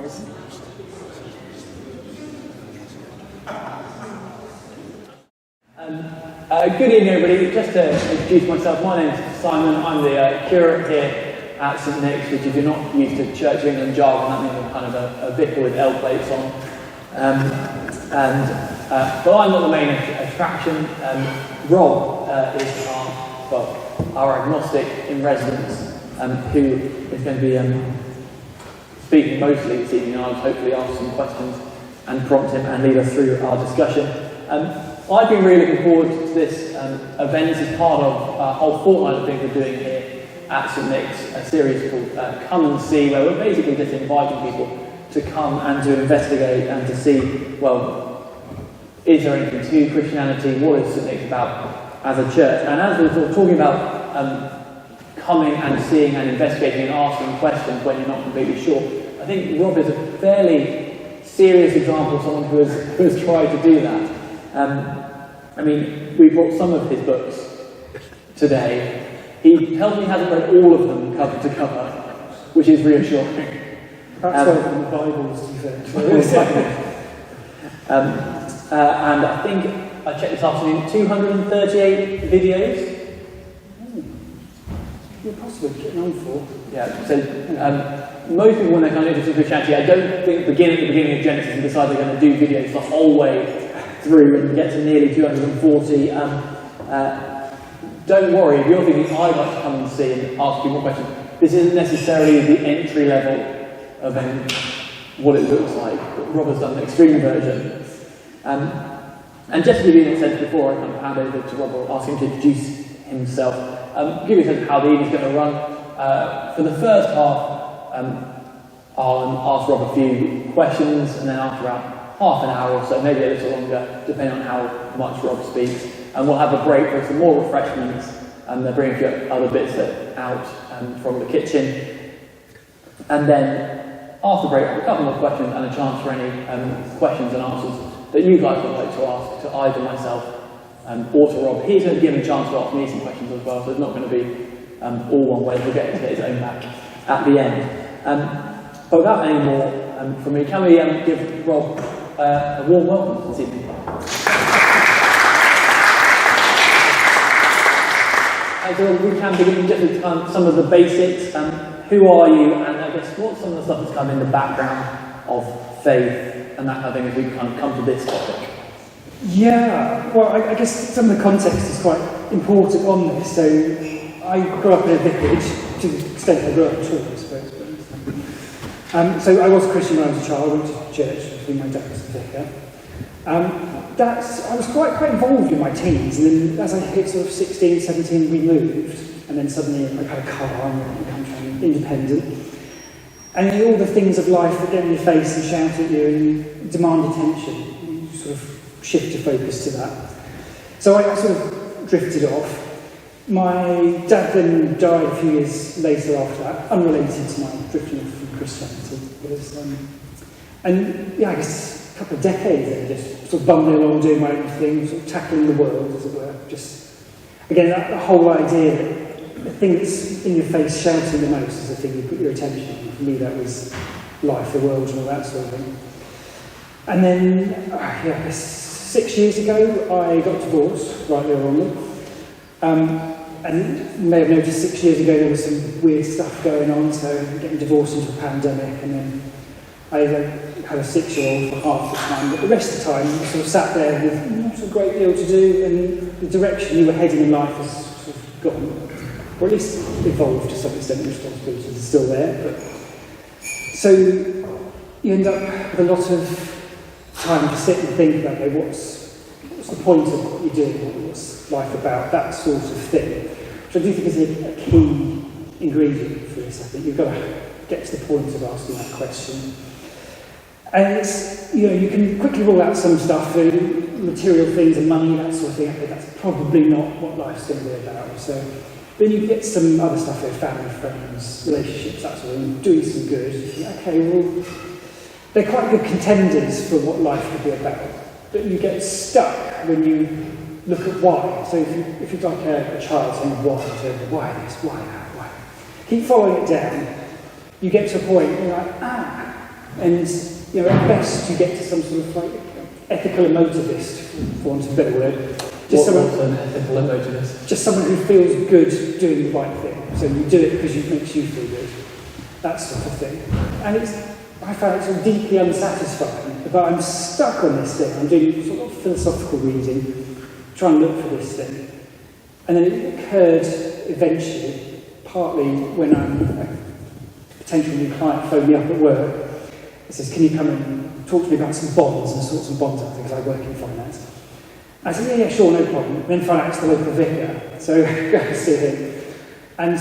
is. Good evening, everybody. Just to introduce myself, my name is Simon. I'm the curate here at St Nicolas, which if you're not used to Church of England jargon, that means I'm kind of a vicar with L plates on. But I'm not the main attraction. Rob is our agnostic in residence, who is going to be speaking mostly this evening, and I'll hopefully ask some questions and prompt him and lead us through our discussion. I've been really looking forward to this event as part of a whole fortnight of things we're doing here at St Nick's, a series called Come and See, where we're basically just inviting people to come and to investigate and to see, well, is there anything to Christianity? What is St Nick's about as a church? And as we're talking about coming and seeing and investigating and asking questions when you're not completely sure, I think Rob is a fairly serious example of someone who has tried to do that. I mean, we brought some of his books today. He tells me he hasn't read all of them cover to cover, which is reassuring. Perhaps over the Bibles, to be fair. And I think I checked this afternoon, 238 videos. You're possibly getting on for. Yeah, so most people, when they're kind of interested in Christianity, I don't think begin at the beginning of Genesis and decide they're going to do videos the whole way through and get to nearly 240. Don't worry, if you're thinking, I'd like to come and see and ask you more questions, this isn't necessarily the entry level of what it looks like. Rob has done the extreme version. And just to give you a sense, before I kind of hand over to Rob, I'll ask him to introduce himself, give you a sense of how the evening's going to run. For the first half, I'll ask Rob a few questions, and then after about half an hour or so, maybe a little longer, depending on how much Rob speaks. And we'll have a break for some more refreshments, and they'll bring a few other bits out from the kitchen. And then, after the break, a couple more questions and a chance for any questions and answers that you guys would like to ask to either myself or to Rob. He's going to give him a chance to ask me some questions as well, so it's not going to be all one way. He'll get his own back at the end. But without any more from me, can we give Rob a warm welcome this evening? So we can begin just with some of the basics. Who are you, and I guess what's some of the stuff that's come in the background of faith and that kind of thing as we kind of come to this topic? Yeah, well, I guess some of the context is quite important on this. So I grew up in a vicarage, to the extent I grew up in church, I suppose. So I was a Christian when I was a child. I went to church with my dad as a vicar. I was quite involved in my teens, and then as I hit sort of 16, 17, we moved, and then suddenly I had a car and became independent. And then all the things of life that get in your face and shout at you and demand attention, you sort of shift your focus to that. So I sort of drifted off. My dad then died a few years later after that, unrelated to my drifting off from Christianity. And yeah, I guess a couple of decades then, just sort of bumbling along, doing my own thing, sort of tackling the world, as it were. Just, again, that whole idea that the thing that's in your face shouting the most is the thing you put your attention on. For me, that was life, the world, and all that sort of thing. And then, I guess 6 years ago, I got divorced, rightly or wrongly. And you may have noticed 6 years ago there was some weird stuff going on, so getting divorced into a pandemic, and then I had a 6-year-old for half the time, but the rest of the time you sort of sat there with not a great deal to do, and the direction you were heading in life has sort of gotten, or at least evolved to some extent. The responsibilities are still there, but so you end up with a lot of time to sit and think about, okay, what's the point of what you're doing, what's life about, that sort of thing, which I do think is a key ingredient for this. I think you've got to get to the point of asking that question. And it's, you can quickly rule out some stuff, material things and money, that sort of thing. Okay, that's probably not what life's going to be about. So then you get some other stuff, family, friends, relationships, that sort of thing, doing some good. You think, okay, well, they're quite good contenders for what life could be about. But you get stuck when you look at why. So if you're like a child saying why this, why that, why? Keep following it down. You get to a point where you're like, And at best you get to some sort of like ethical emotivist, for want of a better word. What's an ethical emotivist? Just someone who feels good doing the right thing. So you do it because it makes you feel good. That sort of thing. And I found it sort of deeply unsatisfying, but I'm stuck on this thing. I'm doing sort of philosophical reading, trying to look for this thing. And then it occurred eventually, partly when a potential new client phoned me up at work. He says, can you come and talk to me about some bonds and sort some bonds out there, because I work in finance. I said, yeah, sure, no problem. And then found out it's the local vicar, so I go and see him. And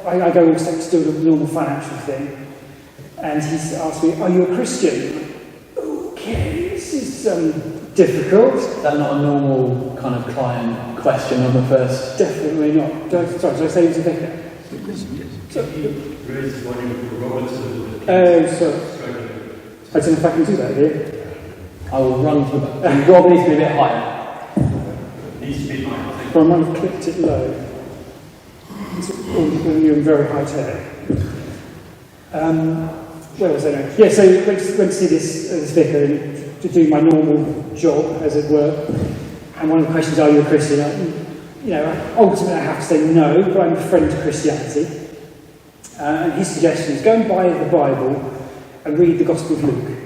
I go also to do the normal financial thing. And he asked me, are you a Christian? Okay, this is difficult. Is that not a normal kind of client question on the first? Definitely not. Did I say he was a vicar? Oh, sorry. I don't know if I can do that here. I will run to the back. Rob needs to be a bit higher. Needs to be higher, I think. Or I might have clicked it low. It's all new and very high tech. Where was I now? Yeah, so went to see this vicar and to do my normal job, as it were. And one of the questions, are you a Christian? Ultimately I have to say no, but I'm a friend to Christianity. And his suggestion is go and buy the Bible and read the Gospel of Luke.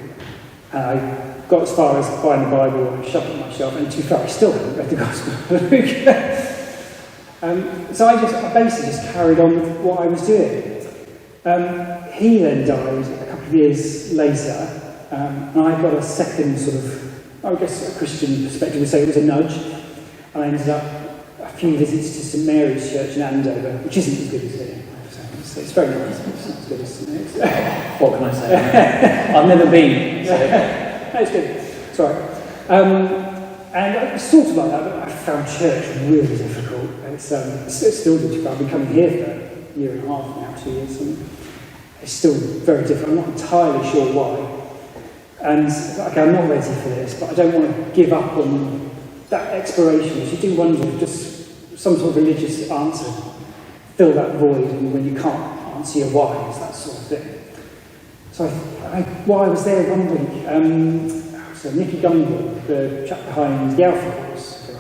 And I got as far as buying the Bible and shoved it on my shelf, and to be fair, I still haven't read the Gospel of Luke. So I basically just carried on with what I was doing. He then died a couple of years later, and I got a second sort of, I guess a Christian perspective would say it was a nudge. And I ended up a few visits to St Mary's Church in Andover, which isn't as good as here. So it's very nice, but it's not as good as St Mary's. What can I say? I've never been. So. No, it's good. It's all right. And I was sort of like that, but I found church really difficult. It's still difficult. I've been coming here for a year and a half now, 2 years. And it's still very difficult. I'm not entirely sure why. And okay, I'm not ready for this, but I don't want to give up on that exploration. You do wonder if just some sort of religious answer fill that void, and when you can't answer your whys, that sort of thing. So while I was there one week, so Nicky Gunville, the chap behind the Alpha Course,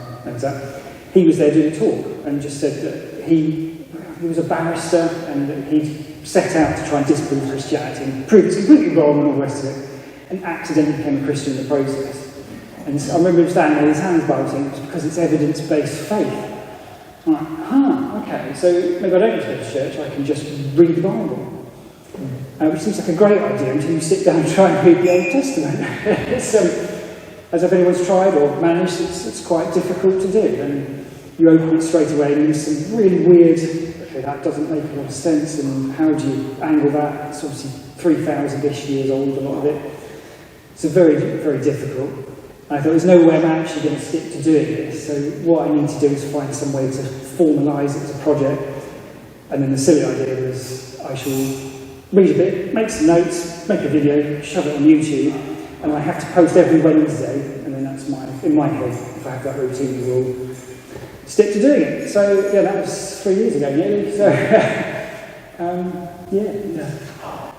he was there doing a talk and just said that he was a barrister and that he'd set out to try and disprove Christianity and prove it's completely wrong and all the rest of it, and accidentally became a Christian in the process. And I remember him standing there with his hands by saying, it's because it's evidence-based faith. I'm like, okay, so maybe I don't need to go to church, I can just read the Bible. Which seems like a great idea until you sit down and try and read the Old Testament. As if anyone's tried or managed, it's quite difficult to do. And you open it straight away and there's some really weird, okay, that doesn't make a lot of sense, and how do you angle that? It's obviously 3,000-ish years old, a lot of it. It's very, very difficult. I thought there's no way I'm actually going to stick to doing this, so what I need to do is find some way to formalise it as a project. And then the silly idea was I shall read a bit, make some notes, make a video, shove it on YouTube, and I have to post every Wednesday, and then that's in my head, if I have that routine, we'll stick to doing it. So, yeah, that was 3 years ago, nearly. So, yeah.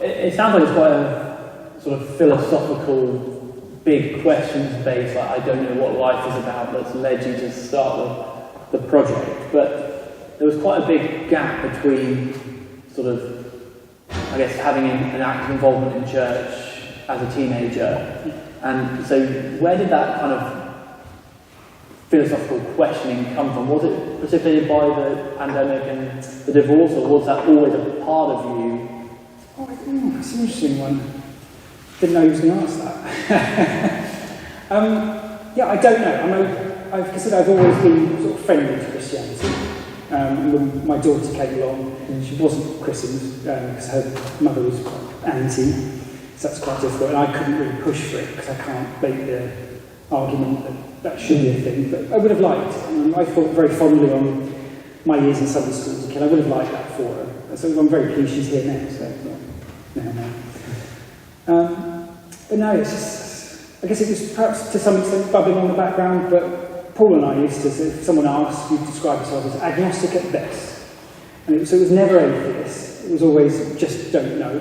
It sounds like it's quite a sort of philosophical, big questions-based, like I don't know what life is about, that's led you to start the project. But there was quite a big gap between sort of, I guess, having an active involvement in church as a teenager. And so where did that kind of philosophical questioning come from? Was it precipitated by the pandemic and the divorce, or was that always a part of you? That's an interesting one. Didn't know he was going to ask that. Yeah, I don't know. I've considered I've always been sort of friendly to Christianity. When my daughter came along, and she wasn't christened because her mother was quite anti, so that's quite difficult. And I couldn't really push for it because I can't make the argument that should be a thing. But I would have liked it. I thought very fondly on my years in Sunday school as a kid. I would have liked that for her. So I'm very pleased she's here now. So but no, it's just, I guess it was perhaps to some extent bubbling on the background, but Paul and I used to say, if someone asked, you'd describe yourself as agnostic at best. And so it was never atheist, it was always just don't know.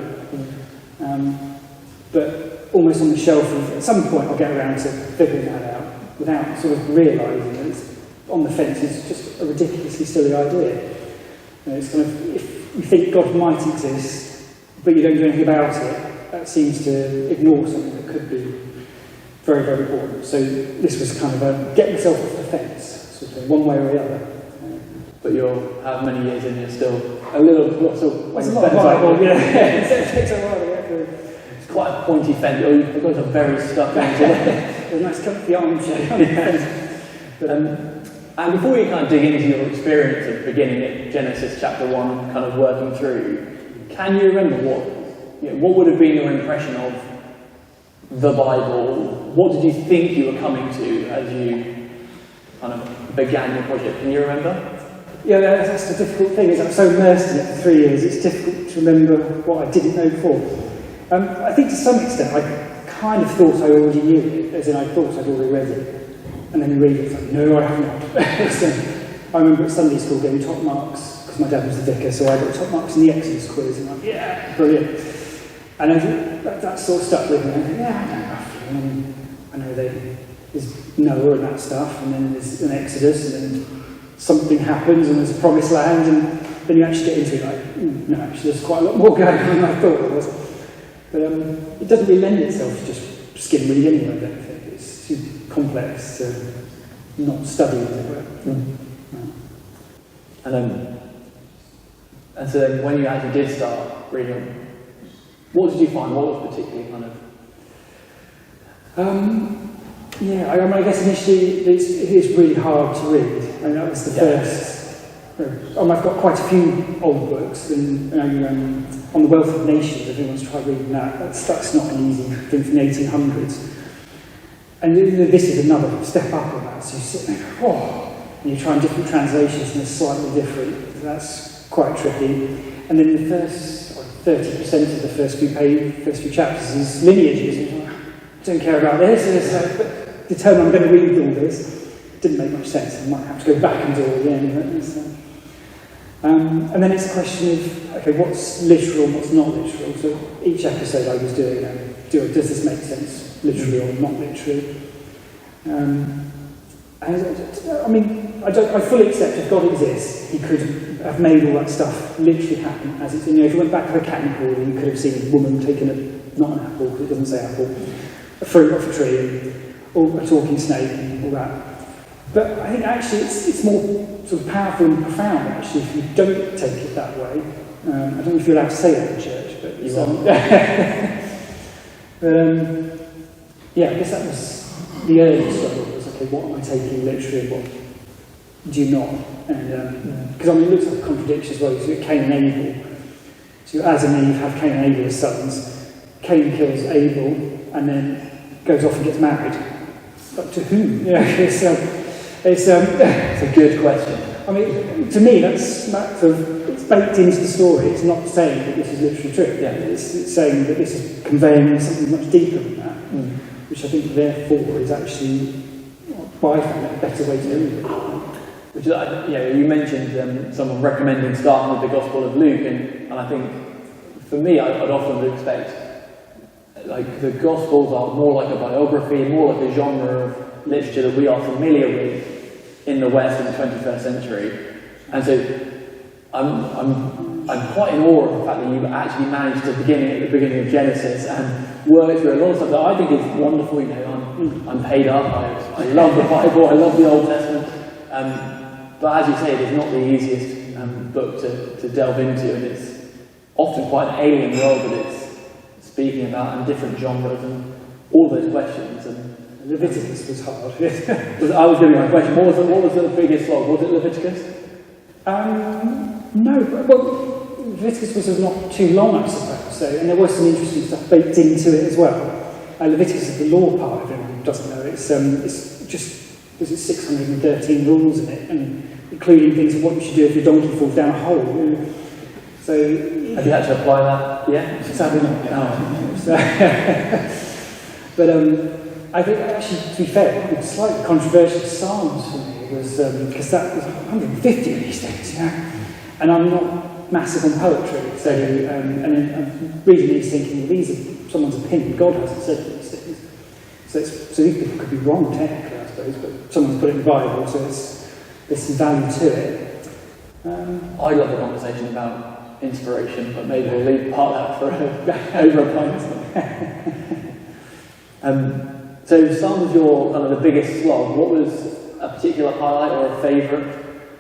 but almost on the shelf of, at some point I'll get around to figuring that out without sort of realising that it's on the fence. It's just a ridiculously silly idea. It's kind of, if you think God might exist, but you don't do anything about it, that seems to ignore something that could be very, very important. So this was kind of a get yourself off the fence, sort of thing, one way or the other. But you're how many years in? You're still a little. It's a lot of Bible, yeah. It takes a while to get through. It's quite a pointy fence. You guys are very stuck into it. A nice comfy armchair. But, and before we kind of dig into your experience of beginning at Genesis chapter 1, kind of working through, can you remember what would have been your impression of the Bible? What did you think you were coming to as you kind of began your project? Can you remember? Yeah, that's the difficult thing, is I'm so immersed in it for 3 years, it's difficult to remember what I didn't know before. I think to some extent I kind of thought I already knew it, as in I thought I'd already read it. And then you read it, it's like, no, I have not. So, I remember at Sunday school getting top marks, because my dad was the vicar, so I got top marks in the Exodus quiz, and I'm like, yeah, brilliant. And that sort of stuck with me. I think, yeah, I know roughly. And I know there's Noah and that stuff, and then there's an Exodus, and then something happens, and there's a promised land, and then you actually get into it like, no, actually there's quite a lot more going on than I thought there was. But it doesn't really lend itself to just skim read anyway, I don't think. It's too complex to not study, as it were. And so then when you actually did start reading, what did you find? What was particularly kind of... I guess initially it is really hard to read. I mean, that was the first. I've got quite a few old books, and on the Wealth of Nations, if anyone's tried reading that, that's not an easy thing from the 1800s. And this is another step up on that. So you sit there, and you try different translations, and they're slightly different. So that's quite tricky. And then the first 30% of the first few chapters is lineages. And I don't care about this. And it's like, but determine I'm going to read all this. Didn't make much sense. I might have to go back and do it again. And then it's a question of, okay, what's literal and what's not literal. So each episode I was doing, does this make sense, literally or not literally? I fully accept if God exists, he could have made all that stuff literally happen as it's in. If you went back to the cat encoding, you could have seen a woman taking not an apple, because it doesn't say apple, a fruit off a tree, or a talking snake, and all that. But I think actually it's more sort of powerful and profound, actually, if you don't take it that way. I don't know if you're allowed to say that in church, but you are. I guess that was the early struggle. Was, okay, what am I taking literally, what do you not? And because it looks like a contradiction as well. So you get Cain and Abel. So Adam and Eve have Cain and Abel as sons. Cain kills Abel and then goes off and gets married. But to whom? It's a good question. I mean, to me, it's baked into the story. It's not saying that this is literally true. Yeah. It's saying that this is conveying something much deeper than that, which I think, therefore, is actually, by far, a better way to read it. Which is, you mentioned someone recommending starting with the Gospel of Luke, and I think, for me, I'd often expect, like, the Gospels are more like a biography, more like a genre of literature that we are familiar with in the West in the 21st century. And so I'm quite in awe of the fact that you've actually managed to begin at the beginning of Genesis and work through a lot of stuff that I think is wonderful. I'm paid up, I love the Bible, I love the Old Testament. But as you say, it is not the easiest book to delve into, and it's often quite an alien world that it's speaking about, and different genres and all those questions. And Leviticus was hard. I was giving my question. What was the biggest slog? Was it Leviticus? No. Well, Leviticus was not too long, I suppose. So, and there was some interesting stuff baked into it as well. Leviticus is the law part. If anyone doesn't know, it's just there's 613 rules in it, and including things of what you should do if your donkey falls down a hole. So have you had to apply that? Yeah. Sadly not. But I think, actually, to be fair, it's slightly controversial Psalms for me, was because that was 150 of these things, and I'm not massive on poetry, so and I'm reading these thinking, well, these are someone's opinion. God hasn't said these things. So these people could be wrong technically, I suppose, but someone's put it in the Bible, so there's some value to it. I love the conversation about inspiration, but maybe we'll leave part of that for over a pint. So some of your kind of the biggest slog, what was a particular highlight or a favourite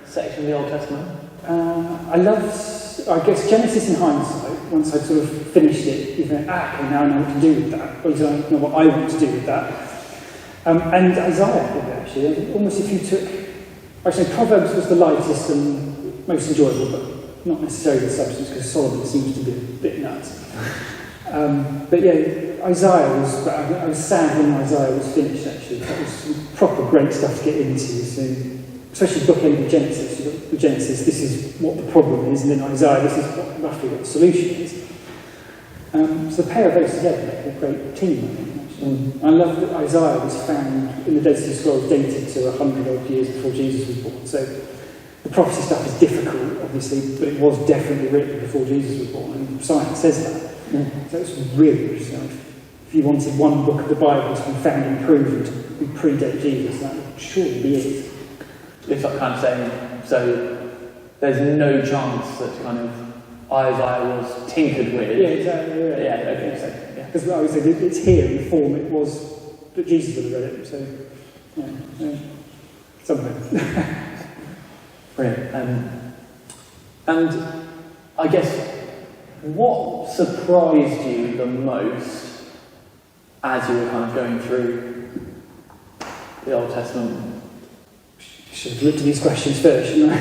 section of the Old Testament? I loved, I guess, Genesis in hindsight. Once I'd sort of finished it, you think, okay, now I know what to do with that. Or at least I know what I want to do with that. And Isaiah, actually. Almost if you took, actually, Proverbs was the lightest and most enjoyable, but not necessarily the substance, because Solomon seems to be a bit nuts. But yeah, Isaiah was, I was sad when Isaiah was finished, actually. That was some proper great stuff to get into. So, especially bookend of Genesis. You've got the Genesis, this is what the problem is, and then Isaiah, this is roughly what the solution is. So the pair of those together make a great team, I think, actually. I love that Isaiah was found in the Dead Sea Scrolls dated to 100 odd years before Jesus was born. So the prophecy stuff is difficult, obviously, but it was definitely written before Jesus was born, and science says that. So it's really interesting. If you wanted one book of the Bible to be found and proven to predate Jesus, that would surely be it. It's like kind of saying, so there's no chance that kind of Isaiah was tinkered with. Yeah, exactly. Yeah, okay, so, yeah. Because I would say it's here in the form it was that Jesus would have read it, so yeah, somewhere. Brilliant. And I guess, what surprised you the most as you were kind of going through the Old Testament? Should have looked at these questions first, shouldn't I?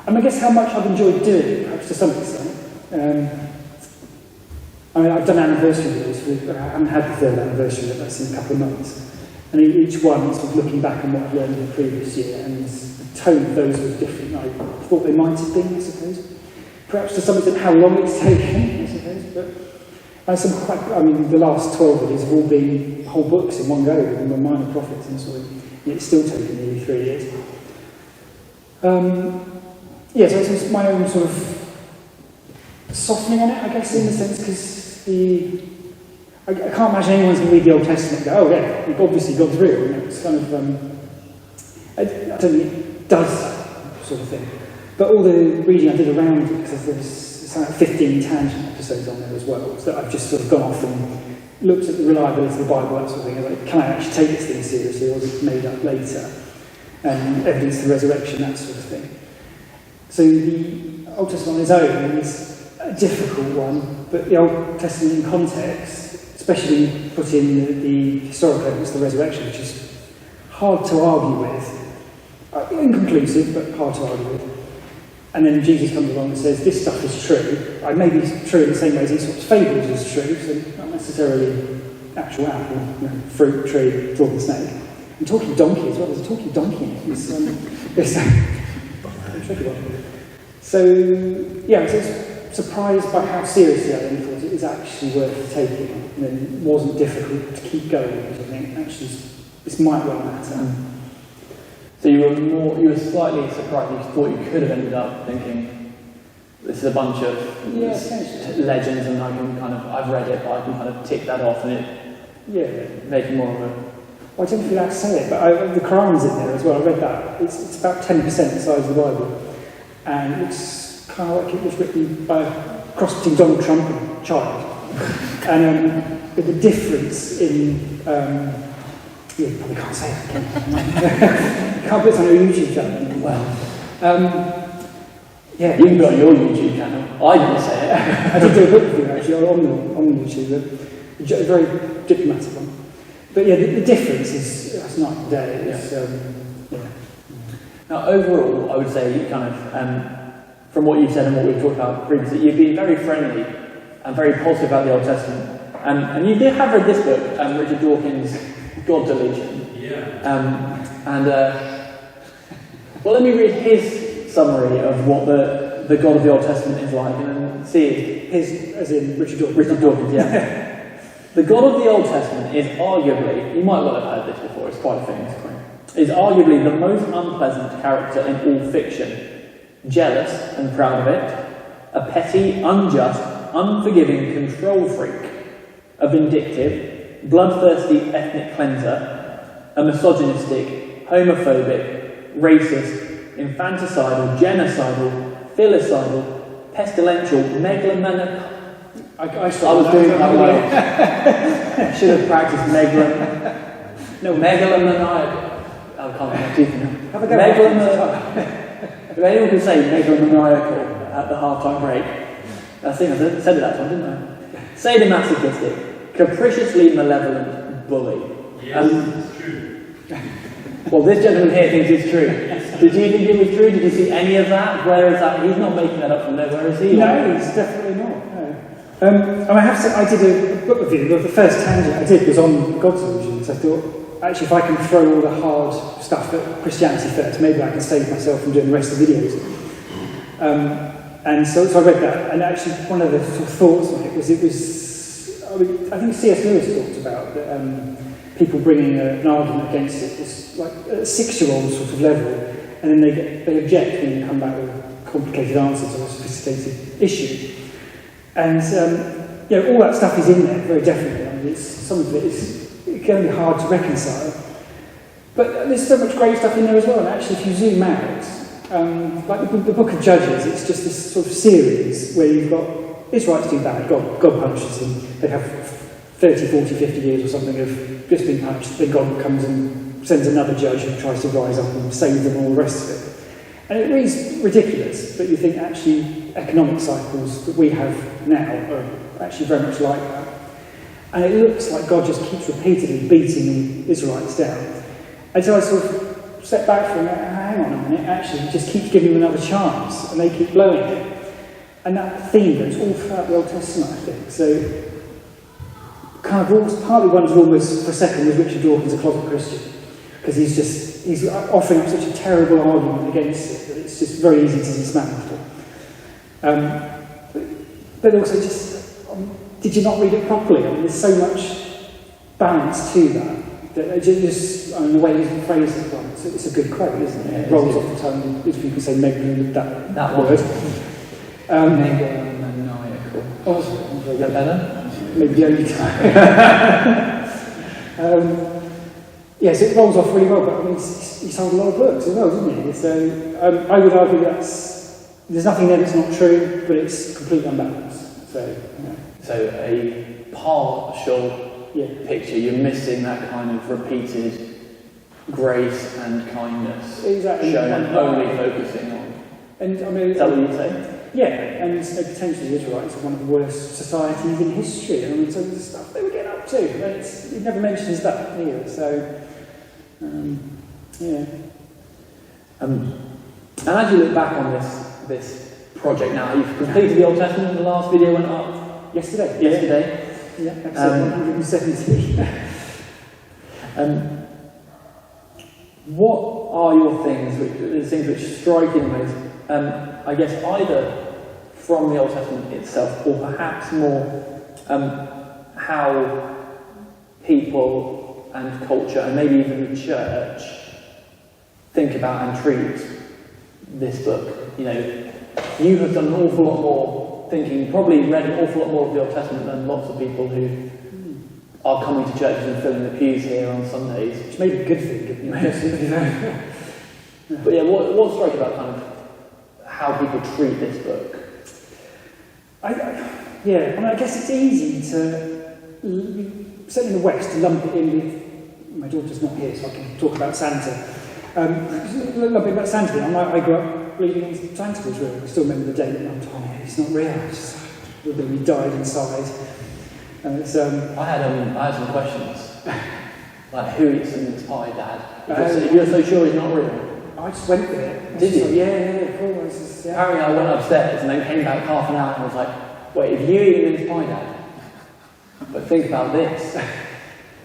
I guess how much I've enjoyed doing it, perhaps to some extent. I've done anniversary videos. I haven't had the third anniversary yet, that's in a couple of months. And each one sort of looking back on what I've learned in the previous year, and the tone of those was different. I thought they might have been, I suppose. Perhaps to some extent how long it's taken, I suppose. But the last 12 videos have all been whole books in one go, and the minor prophets and so on. And it's still taken nearly 3 years. So it's my own sort of softening on it, I guess, in the sense, because I can't imagine anyone's going to read the Old Testament and go, oh yeah, obviously God's real. And it's kind of, I don't think it does that sort of thing. But all the reading I did around it, because there's like 15 tangent episodes on there as well, so that I've just sort of gone off and looked at the reliability of the Bible, that sort of thing. Like, can I actually take this thing seriously, or is it made up later? And evidence of the resurrection, that sort of thing. So the Old Testament on its own is a difficult one, but the Old Testament in context, especially put in the historical evidence of the resurrection, which is hard to argue with, inconclusive, but hard to argue with. And then Jesus comes along and says, this stuff is true. It may be true in the same way as these sorts of fables is true, so not necessarily actual apple, fruit, tree, talking snake. And talking donkey as well, there's a talking donkey in it. It's a tricky one. So, yeah, I was surprised by how seriously I then thought it was actually worth taking, and then it wasn't difficult to keep going, because I think actually this might well matter. So you were slightly surprised. You thought you could have ended up thinking, this is a bunch of legends, and I've read it, but I can kind of tick that off, and it make it more of a. Well, I don't feel allowed to say it, but the Quran's in there as well. I read that. It's about 10% the size of the Bible, and it's kind of like it was written by a cross between Donald Trump and a child, and the difference in. You probably can't say it again. Can't put it on a YouTube channel. Well, yeah. You've got your YouTube channel. I didn't say it. I did do a book review actually on YouTube, a very diplomatic one. But yeah, the difference is that's night and day. It's, yeah. Now, overall, I would say you kind of, from what you've said and what we've talked about previously, you've been very friendly and very positive about the Old Testament. And you did have read this book, Richard Dawkins' God Delusion. Yeah. Well, let me read his summary of what the God of the Old Testament is like, and then see his, as in Richard Dawkins. Richard Dawkins, yeah. The God of the Old Testament is arguably, you might well have heard this before, it's quite a famous claim, is arguably the most unpleasant character in all fiction. Jealous and proud of it, a petty, unjust, unforgiving control freak, a vindictive, bloodthirsty ethnic cleanser, a misogynistic, homophobic, racist, infanticidal, genocidal, filicidal, pestilential, megalomaniacal. I was doing quite well. Should have practiced megalomaniacal. I can't get my teeth now. Have a go. If anyone can say megalomaniacal at the half-time break, I think I said it that time, didn't I? Sadomasochistic, capriciously malevolent bully. Yes, it's true. Well, this gentleman here thinks it's true. Did you think it was true? Did you see any of that? Where is that? He's not making that up from nowhere, is he? No, he's definitely not. No. And I have to say, I did a book review. The first tangent I did was on God's illusions. I thought, actually, if I can throw all the hard stuff at Christianity first, maybe I can save myself from doing the rest of the videos. And so I read that, and actually one of the sort of thoughts on it was, I think C.S. Lewis talked about that, people bringing an argument against it was like at a 6-year-old sort of level, and then they object when you come back with a complicated answer to a sophisticated issue. And all that stuff is in there very definitely. I mean, some of it can be hard to reconcile, but there's so much great stuff in there as well. And actually, if you zoom out, like the Book of Judges, it's just this sort of series where you've got Israelites do bad, God punishes them. They have 30, 40, 50 years or something of just being punished. Then God comes and sends another judge who tries to rise up and save them, all the rest of it. And it reads ridiculous, but you think actually economic cycles that we have now are actually very much like that. And it looks like God just keeps repeatedly beating the Israelites down. And so I sort of step back from it, hang on a minute, actually he just keeps giving them another chance, and they keep blowing it. And that theme goes all throughout the Old Testament, I think. So kind of partly wondered almost for a second was Richard Dawkins a closet Christian, because he's offering up such a terrible argument against it that it's just very easy to dismantle. But also just, did you not read it properly? I mean, there's so much balance to that just the way you phrase it, well, it's a good quote, isn't it? It rolls off the tongue, if you can say that word. Megalomaniacal. Oh, is that better? Maybe the only time. Yes, it rolls off really well, but I mean, he sold a lot of books as well, didn't he? So I would argue there's nothing there that's not true, but it's completely unbalanced. So a partial picture, you're missing that kind of repeated grace and kindness, exactly. Shown and only focusing on. And I mean, is that what you'd say? Yeah, and potentially the Israelites are one of the worst societies in history. I mean, so the stuff they were getting up to, and it never mentions that either. So, yeah. And as you look back on this project now, you've completed the Old Testament. The last video went up yesterday. Yeah, episode 170. What are your things which strike you the most? I guess either from the Old Testament itself, or perhaps more how people and culture, and maybe even the church, think about and treat this book. You know, you have done an awful lot more thinking, probably read an awful lot more of the Old Testament than lots of people who are coming to churches and filling the pews here on Sundays. Which may be a good thing. But yeah, what strikes you about kind of how people treat this book? I guess it's easy to, certainly in the West, to lump it in with, my daughter's not here so I can talk about Santa. Lump it about Santa. I grew up believing Santa was real. I still remember the day that Mum told me it's not real. It's just, we died inside. And it's, I had some questions. Like, who eats an mince pie, Dad? You're so sure he's not real? I just went with it. Did you? Yeah, of course. Yeah. Apparently I went upstairs and then came back half an hour and was like, wait, if you eat a mince pie, Dad, but think about this,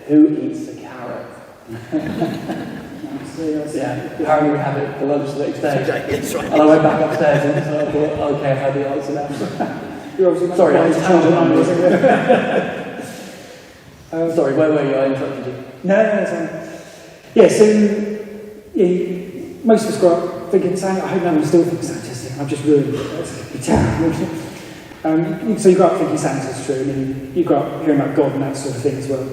who eats a carrot? Yeah, apparently we had it for lunch the next day. That's right. And I went back upstairs and so I thought, okay, I had the answer now. You're obviously sorry, I was sorry, where were you? I interrupted you. No, yeah, so most of us grow up thinking, I hope no one still thinks Santa's thing, I've just ruined it, that's terrible. So you grow up thinking Santa's true, and then you grow up hearing about God and that sort of thing as well.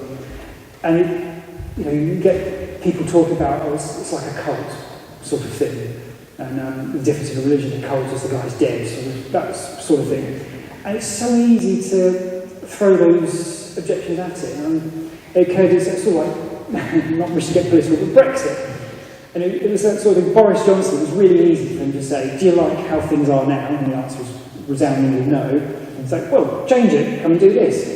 And you get people talk about, it's like a cult sort of thing, and the difference in a religion, a cult is the guy's dead, that sort of thing. And it's so easy to throw those objections at it. It occurred, it's sort of like, not wishing to get political, but Brexit. And it was that sort of thing. Boris Johnson, it was really easy for him to say, do you like how things are now? And the answer was resoundingly no. And it's like, well, change it, come and do this.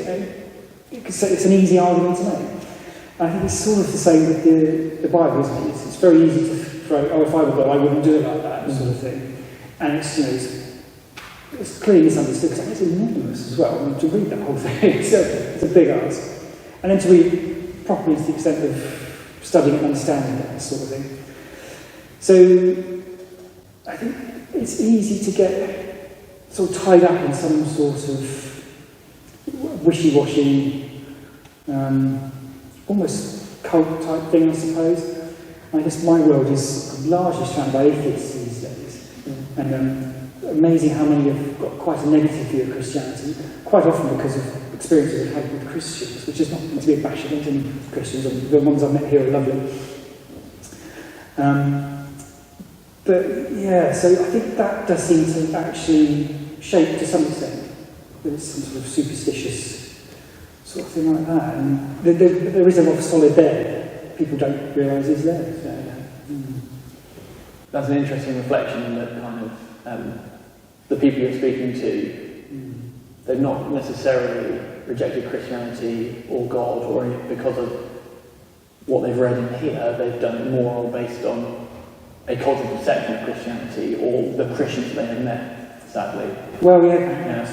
It's an easy argument to make. And I think it's sort of the same with the Bible, isn't it? It's very easy to throw, if I were God, I wouldn't do it like that, sort of thing. And it's clearly misunderstood, because it's enormous as well. To read that whole thing, it's a big ask. And then to read properly to the extent of studying and understanding that sort of thing. So I think it's easy to get sort of tied up in some sort of wishy-washy, almost cult-type thing, I suppose. I guess my world is largely surrounded by atheists these days. And amazing how many have got quite a negative view of Christianity, quite often because of experiences they've had with Christians, which is not meant to be a bash against any Christians, and the ones I've met here are lovely. But yeah, so I think that does seem to actually shape to some extent. There's some sort of superstitious sort of thing like that, and there is a lot of solid there. People don't realise is there. So, That's an interesting reflection that kind of the people you're speaking to, they've not necessarily rejected Christianity or God or anything because of what they've read in here. They've done it more based on a cultural perception of Christianity or the Christians they have met, sadly. Well, yeah.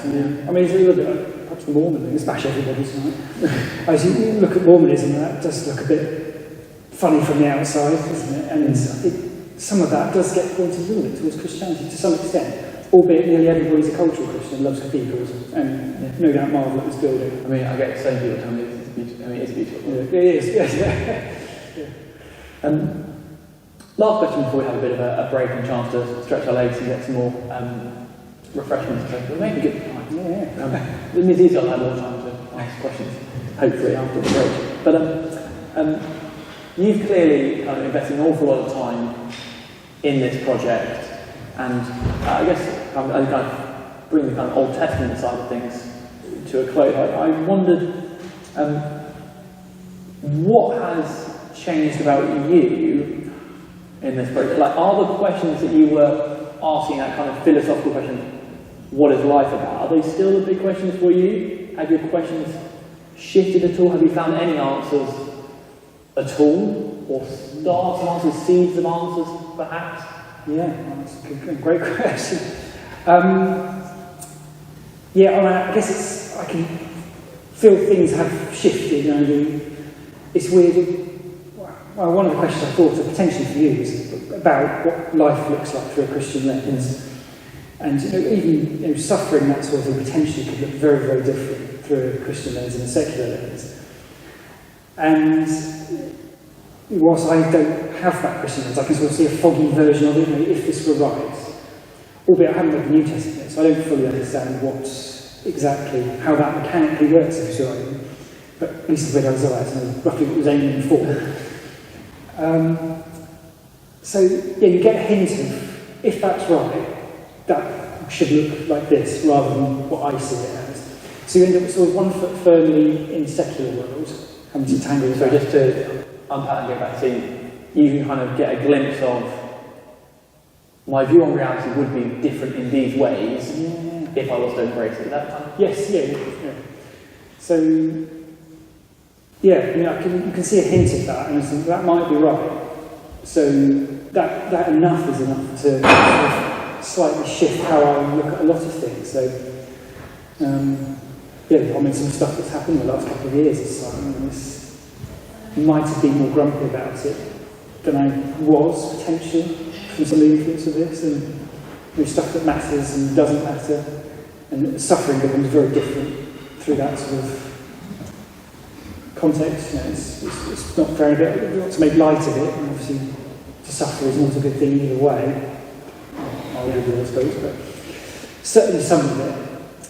I mean, it's a little bit like perhaps the Mormon thing, smash everybody's right. As you look at Mormonism, that does look a bit funny from the outside, doesn't it? And I think some of that does get pointed a little bit towards Christianity to some extent, albeit nearly everybody's a cultural Christian, loves cathedrals, and no doubt marvel at this building. I mean, I get the same people tell me it's beautiful. I mean, it's beautiful. Yeah, it is, yes. Last question before we have a bit of a break and chance to stretch our legs and get some more refreshments. So we may be good time. Yeah. It means easier I'll have more time to ask questions, hopefully, after the break. But you've clearly kind of invested an awful lot of time in this project, and I guess I kind of bring the kind of Old Testament side of things to a close. I wondered what has changed about you in this project? Like, are the questions that you were asking, that kind of philosophical question, what is life about, are they still the big questions for you? Have your questions shifted at all? Have you found any answers at all? Or starts of answers, seeds of answers, perhaps? Yeah, that's a great question. I guess I can feel things have shifted. It's weird. Well, one of the questions I thought of potentially for you is about what life looks like through a Christian lens. And even suffering, that sort of thing, potentially could look very, very different through a Christian lens and a secular lens. And whilst I don't have that Christian lens, I can sort of see a foggy version of it, if this were right. Albeit I haven't read the New Testament, so I don't fully understand how that mechanically works, if you see what I mean. But at least I've read Isaiah, so I know roughly what it was aiming for. You get a hint of, if that's right, that should look like this, rather than what I see it as. So you end up sort of 1 foot firmly in the secular world, having to tangle with So that. just to unpack and get back to you can kind of get a glimpse of my view on reality would be different in these ways if I was to embrace it. Is that kind of... Yes, yeah. So, you can see a hint of that, and think that might be right. So that enough is enough to sort of slightly shift how I look at a lot of things. So, some stuff that's happened in the last couple of years. It's like, might have been more grumpy about it than I was potentially from some of the influence of this, and stuff that matters and doesn't matter, and suffering becomes very different through that sort of context. It's not very good. We want to make light of it, and obviously to suffer is not a good thing either way. I suppose, but certainly some of it.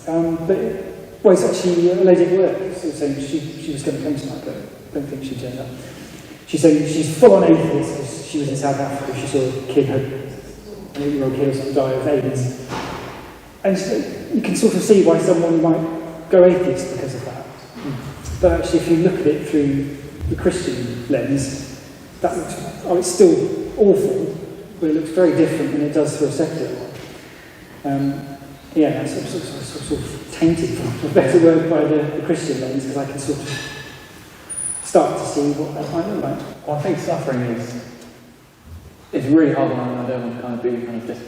Well, it's actually a lady at work saying she was going to come tonight, but I don't think she turned up. She's saying she's full-on atheist because she was in South Africa. She saw a kid, an 8-year-old kid or something, die of AIDS. And you can sort of see why someone might go atheist because of that. But actually, if you look at it through the Christian lens, that looks, it's still awful, but it looks very different than it does for a secular one. It's sort of tainted, for a better word, by the Christian lens, because I can sort of start to see what that might look like. Well, I think suffering is really hard one, and I don't want to kind of be kind of just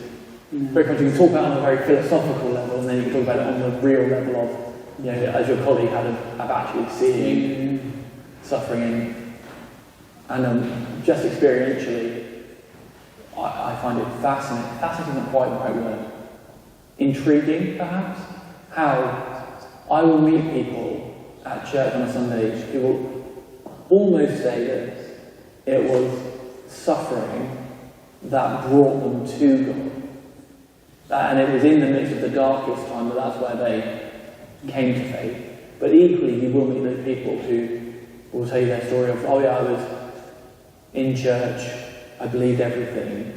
very much. You can talk about it on a very philosophical level, and then you can talk about it on the real level of, as your colleague had of actually seeing suffering and just experientially, I find it fascinating. Fascinating isn't quite the right word. Intriguing, perhaps, how I will meet people at church on a Sunday who will almost say that it was suffering that brought them to God. And it was in the midst of the darkest time that that's where they came to faith. But equally, you will meet those people who will tell you their story of, I was in church, I believed everything,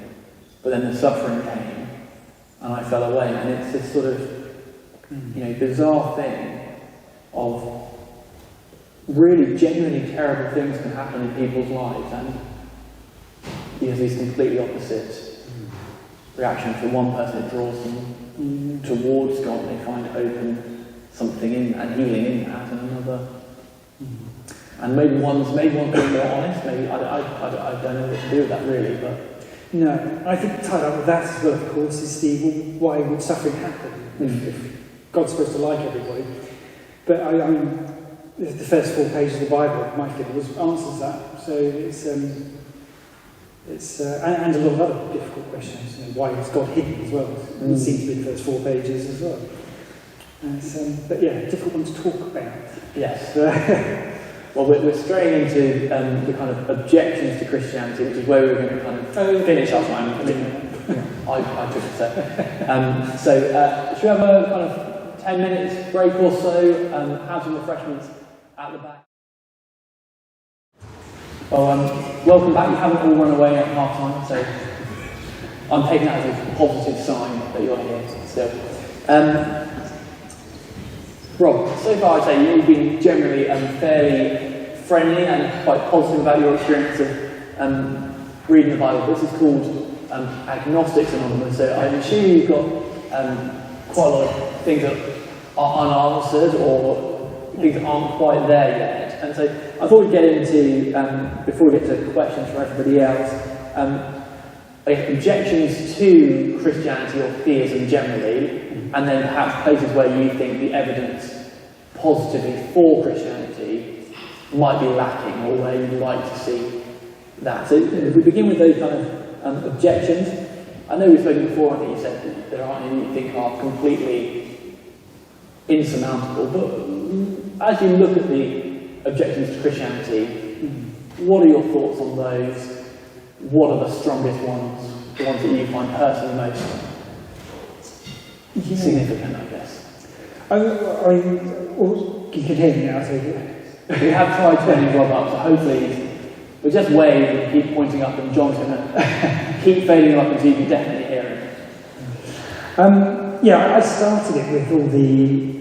but then the suffering came. And I fell away, and it's this sort of, bizarre thing of really genuinely terrible things can happen in people's lives, and you have these completely opposite reactions. For one person, it draws them towards God, and they find hope and something in that, and healing in that, and another. And maybe one's being more honest. Maybe I don't know what to do with that really, but. No, I think tied up with that as well, of course, is why would suffering happen if God's supposed to like everybody? But I mean, the first 4 pages of the Bible, my feeling, answers that. So it's and a lot of other difficult questions. Why is God hidden as well? It seems to be the first 4 pages as well. But yeah, difficult one to talk about. Yes. Well, we're straying into the kind of objections to Christianity, which is where we're going to kind of finish our time. I took it so. Should we have a kind of 10 minutes break or so? Have some refreshments at the back. Well, welcome back. You haven't all run away at half time, so I'm taking that as a positive sign that you're here still. Rob, so far I'd say you've been generally fairly friendly and quite positive about your experience of reading the Bible. This is called Agnostics Anonymous, so I assume you've got quite a lot of things that are unanswered or things that aren't quite there yet. And so I thought we'd get into, before we get to questions from everybody else, objections to Christianity or theism generally, and then perhaps places where you think the evidence positively for Christianity might be lacking, or where you'd like to see that. So if we begin with those kind of objections, I know we've spoken before, I think you said that there aren't any you think are completely insurmountable, but as you look at the objections to Christianity, what are your thoughts on those? What are the strongest ones, the ones that you find personally most significant, I guess? You can hear me now, I take it. We have tried turning Rob up, so hopefully we'll just wave and keep pointing up, and John's going to keep fading up until you can definitely hear him. I started it with all the...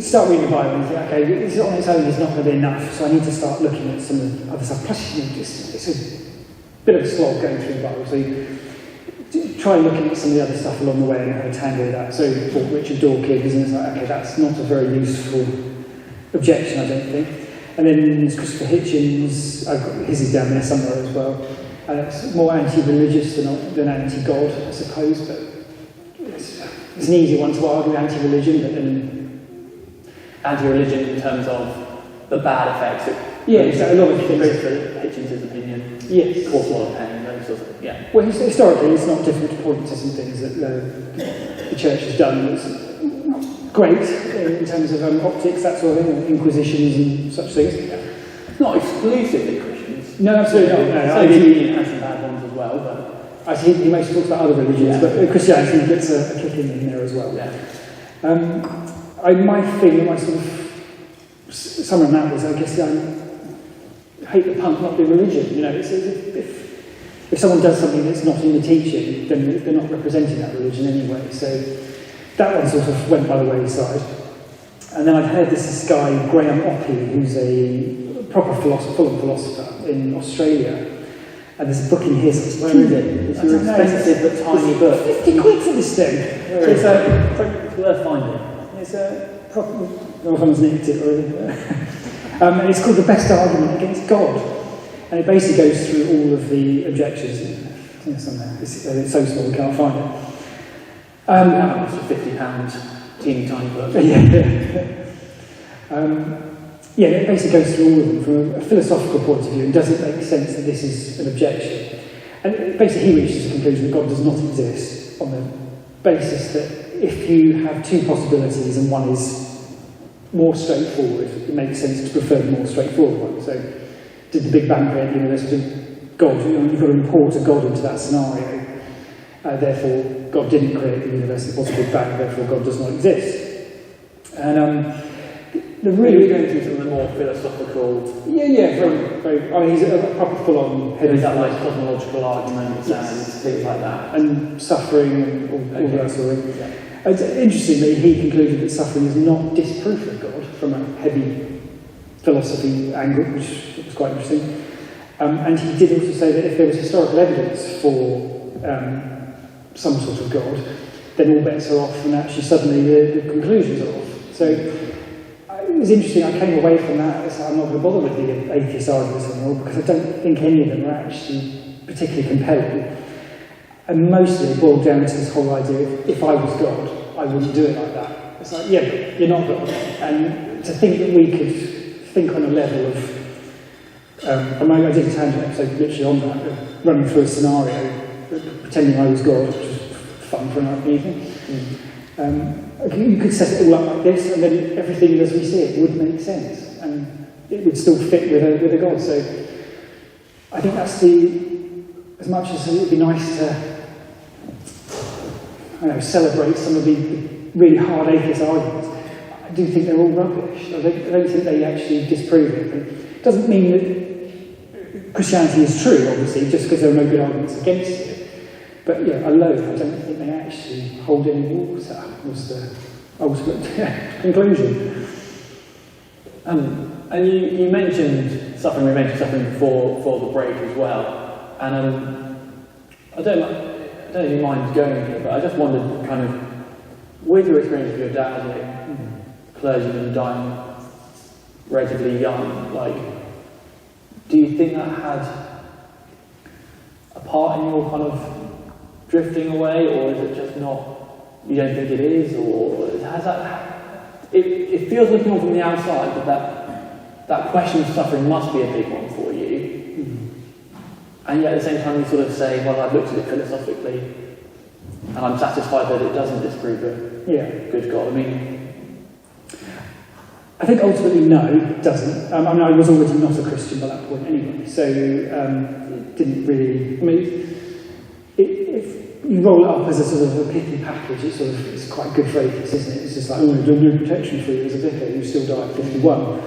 Start reading the Bible and think, okay, this on its own is not going to be enough, so I need to start looking at some of the other stuff. Plus, it's a bit of a slog going through the Bible, so you try looking at some of the other stuff along the way and how to tangle with that. So, for Richard Dawkins, and it's like, okay, that's not a very useful objection, I don't think. And then there's Christopher Hitchens, I've got his is down there somewhere as well. And it's more anti-religious than anti-God, I suppose, but it's an easy one to argue, anti-religion, but then... Anti-religion in terms of the bad effects of... Yeah, so a lot of things... Hitchens' opinion. Yes. Cause a lot of pain, those sorts of things, yeah. Well, historically, it's not difficult to point to some things that the church has done that's not great in terms of optics, that sort of thing, inquisitions and such things. It's not exclusively Christians. No, absolutely not. No, so the Union has some bad ones as well, but... I think he mostly talks about other religions, but Christianity gets a kick in there as well. Yeah. my feeling, my sort of summary on that was, I guess, hate the punk, not the religion. You know, if someone does something that's not in the teaching, then they're not representing that religion anyway. So that one sort of went by the wayside. And then I've heard this guy, Graham Oppie, who's a proper philosopher in Australia. And there's a book in here. Where is it? It's your expensive but tiny book. 50 quid for this thing. It's worth finding. It's a proper... No one's nicked it already. And it's called The Best Argument Against God. And it basically goes through all of the objections. It's on there. It's so small we can't find it. It's a £50 teeny tiny book. Yeah, it basically goes through all of them from a philosophical point of view, and does it make sense that this is an objection? And basically he reaches the conclusion that God does not exist on the basis that if you have two possibilities and one is more straightforward, it makes sense to prefer the more straightforward one. So, did the Big Bang create the universe? Did God, you've got to import a God into that scenario. Therefore, God didn't create the universe, it was a Big Bang, therefore God does not exist. And the really going through some of the more philosophical... very. I mean, he's a proper full-on heavy... Is that like cosmological arguments and things like that? And suffering and all that sort of thing. Yeah. Interestingly, he concluded that suffering is not disproof of God from a heavy philosophy angle, which was quite interesting. And he did also say that if there was historical evidence for some sort of God, then all bets are off, and actually suddenly the conclusions are off. So it was interesting. I came away from that. I'm not going to bother with the atheist arguments anymore because I don't think any of them are actually particularly compelling. And mostly it boiled down to this whole idea of if I was God, I wouldn't do it like that. It's like, yeah, but you're not God. And to think that we could think on a level of... I did a tangent episode literally on that, running through a scenario, pretending I was God, which was fun for an evening. You could set it all up like this, and then everything as we see it would make sense, and it would still fit with a God. So I think that's as much as it would be nice to celebrate some of the really hard atheist arguments, I do think they're all rubbish. I don't think they actually disprove it. And it doesn't mean that Christianity is true, obviously, just because there are no good arguments against it. But yeah, alone, I don't think they actually hold any water, was the ultimate conclusion. And you mentioned suffering, we mentioned suffering before the break as well. And I don't know if you mind going here, but I just wondered kind of, with your experience of your dad as a clergyman dying relatively young, like, do you think that had a part in your kind of drifting away, or is it just not, you don't think it is, or has that, it feels looking on from the outside that question of suffering must be a big one for you, and yet at the same time you sort of say, well, I've looked at it philosophically and I'm satisfied that it doesn't disprove a good God. I mean, I think ultimately no, it doesn't. I mean, I was already not a Christian by that point anyway, so it didn't really, I mean, if you roll it up as a sort of a pity package, it's quite good for atheists, isn't it? It's just like, oh, we've done no protection for you as a vicar, you still die at 51.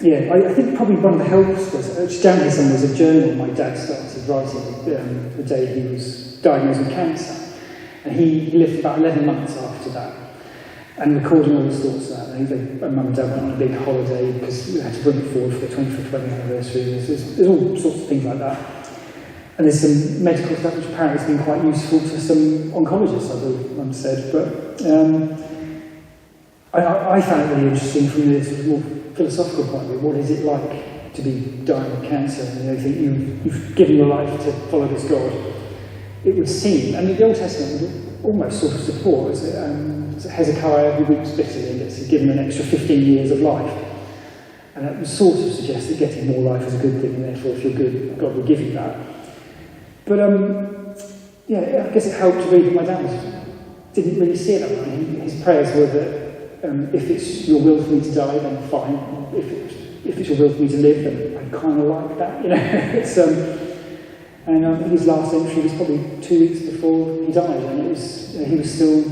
I think probably one of the helps was, down here somewhere was a journal my dad started writing the day he was diagnosed with cancer. And he lived about 11 months after that, and recording all his thoughts of that. And Mum and Dad went on a big holiday because we had to bring it forward for the 25th wedding anniversary. There's all sorts of things like that. And there's some medical stuff which apparently has been quite useful to some oncologists, I believe Mum said. But I found it really interesting from the sort of more philosophical point of view. What is it like to be dying of cancer? And you think you've given your life to follow this God. It would seem, I mean, the Old Testament would almost sort of support, Hezekiah who weeps bitterly and gets given an extra 15 years of life. And that would sort of suggest that getting more life is a good thing, and therefore if you're good, God will give you that. But, I guess it helped to read that my dad didn't really see it that way. His prayers were that if it's your will for me to die, then fine. If it's your will for me to live, then I kind of like that, you know. It's, and I think his last entry was probably 2 weeks before he died, and it was he was still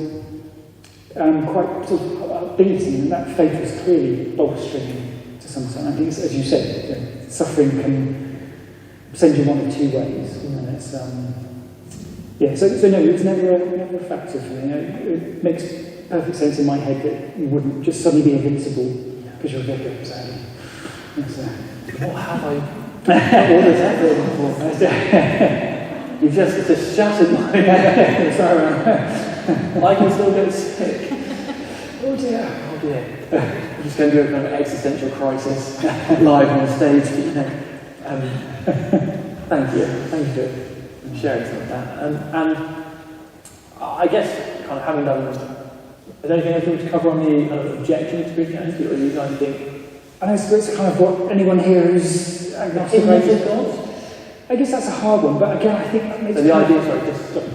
quite sort of upbeat, and that faith was clearly bolstering to some extent. I think, as you said, suffering can send you one of two ways, and it's so no, it was never a factor for me. It makes perfect sense in my head that you wouldn't just suddenly be invincible because you're a vicar. What have I? What has happened? You've just shattered my I can still get sick. Oh dear. I'm just going to do a kind of existential crisis live on stage. Thank you for sharing some of that. And I guess, kind of having done this, is there anything else you want to cover on the kind of objections to Christianity, or do you guys think? I suppose it's kind of what anyone here who's agnostic God? I guess that's a hard one, but again, I think that makes so the idea,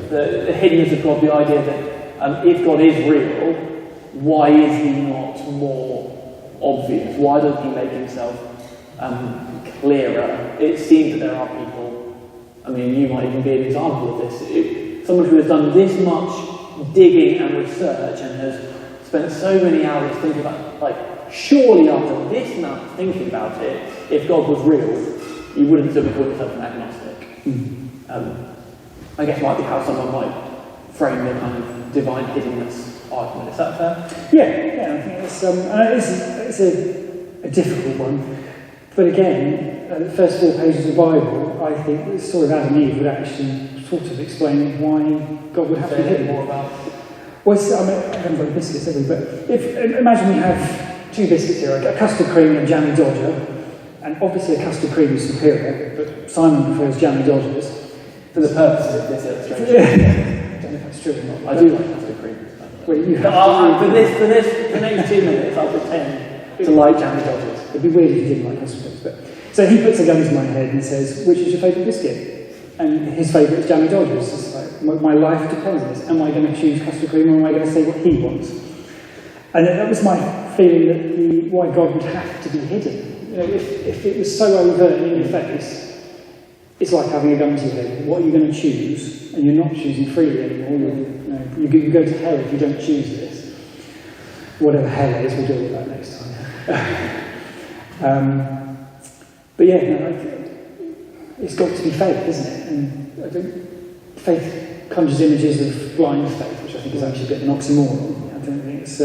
the hiddenness of God, the idea that if God is real, why is he not more obvious? Why doesn't he make himself clearer? It seems that there are people, I mean, you might even be an example of this. Someone who has done this much digging and research and has spent so many hours thinking about, like, surely after this amount of thinking about it, if God was real, you wouldn't still be calling yourself an agnostic. I guess might be how someone might frame the kind of divine hiddenness argument. Is that fair? Yeah, I think it's a difficult one. But again, the first 4 pages of the Bible, I think the story of Adam and Eve would actually sort of explain why God would have to be hidden. More about. Well, I haven't got biscuits, have we? But imagine we have 2 biscuits here, a custard cream and jammy dodger. And obviously a custard cream is superior, but Simon prefers jammy dodgers. For the purposes of this illustration. I don't know if that's true or not. I do like custard cream. Well, you have for the next 2 minutes, I'll pretend to like jammy dodgers. It'd be weird if you didn't like custard creams. But so he puts a gun to my head and says, "Which is your favourite biscuit?" And his favourite is jammy dodgers. It's like, my life depends on this. Am I going to choose custard cream, or am I going to say what he wants? And that was my feeling that why God would have to be hidden. You know, if it was so overt in your face, it's like having a gun to your head. What are you going to choose? And you're not choosing freely anymore. You go to hell if you don't choose this. Whatever hell is, we'll deal with that next time. But yeah, it's got to be faith, isn't it? And I think faith conjures images of blind faith, which I think is actually a bit of an oxymoron. I don't think it's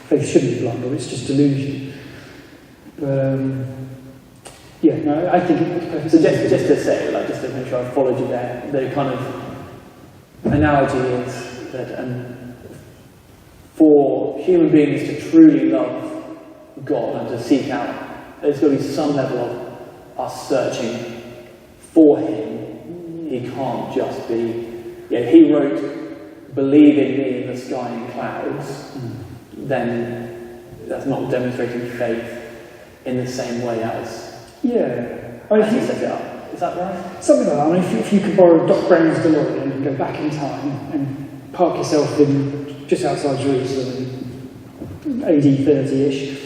faith shouldn't be blind, or it's just delusion. But I think it's perfect. So just to say, just to make sure I followed you there, the kind of analogy is that for human beings to truly love God and to seek out, there's got to be some level of us searching for him. He can't just be, he wrote, "Believe in me in the sky and clouds," then that's not demonstrating faith in the same way as he set it up. Is that right? Something like that. I mean, if you could borrow Doc Brown's DeLorean and go back in time and park yourself in just outside Jerusalem, AD 30-ish,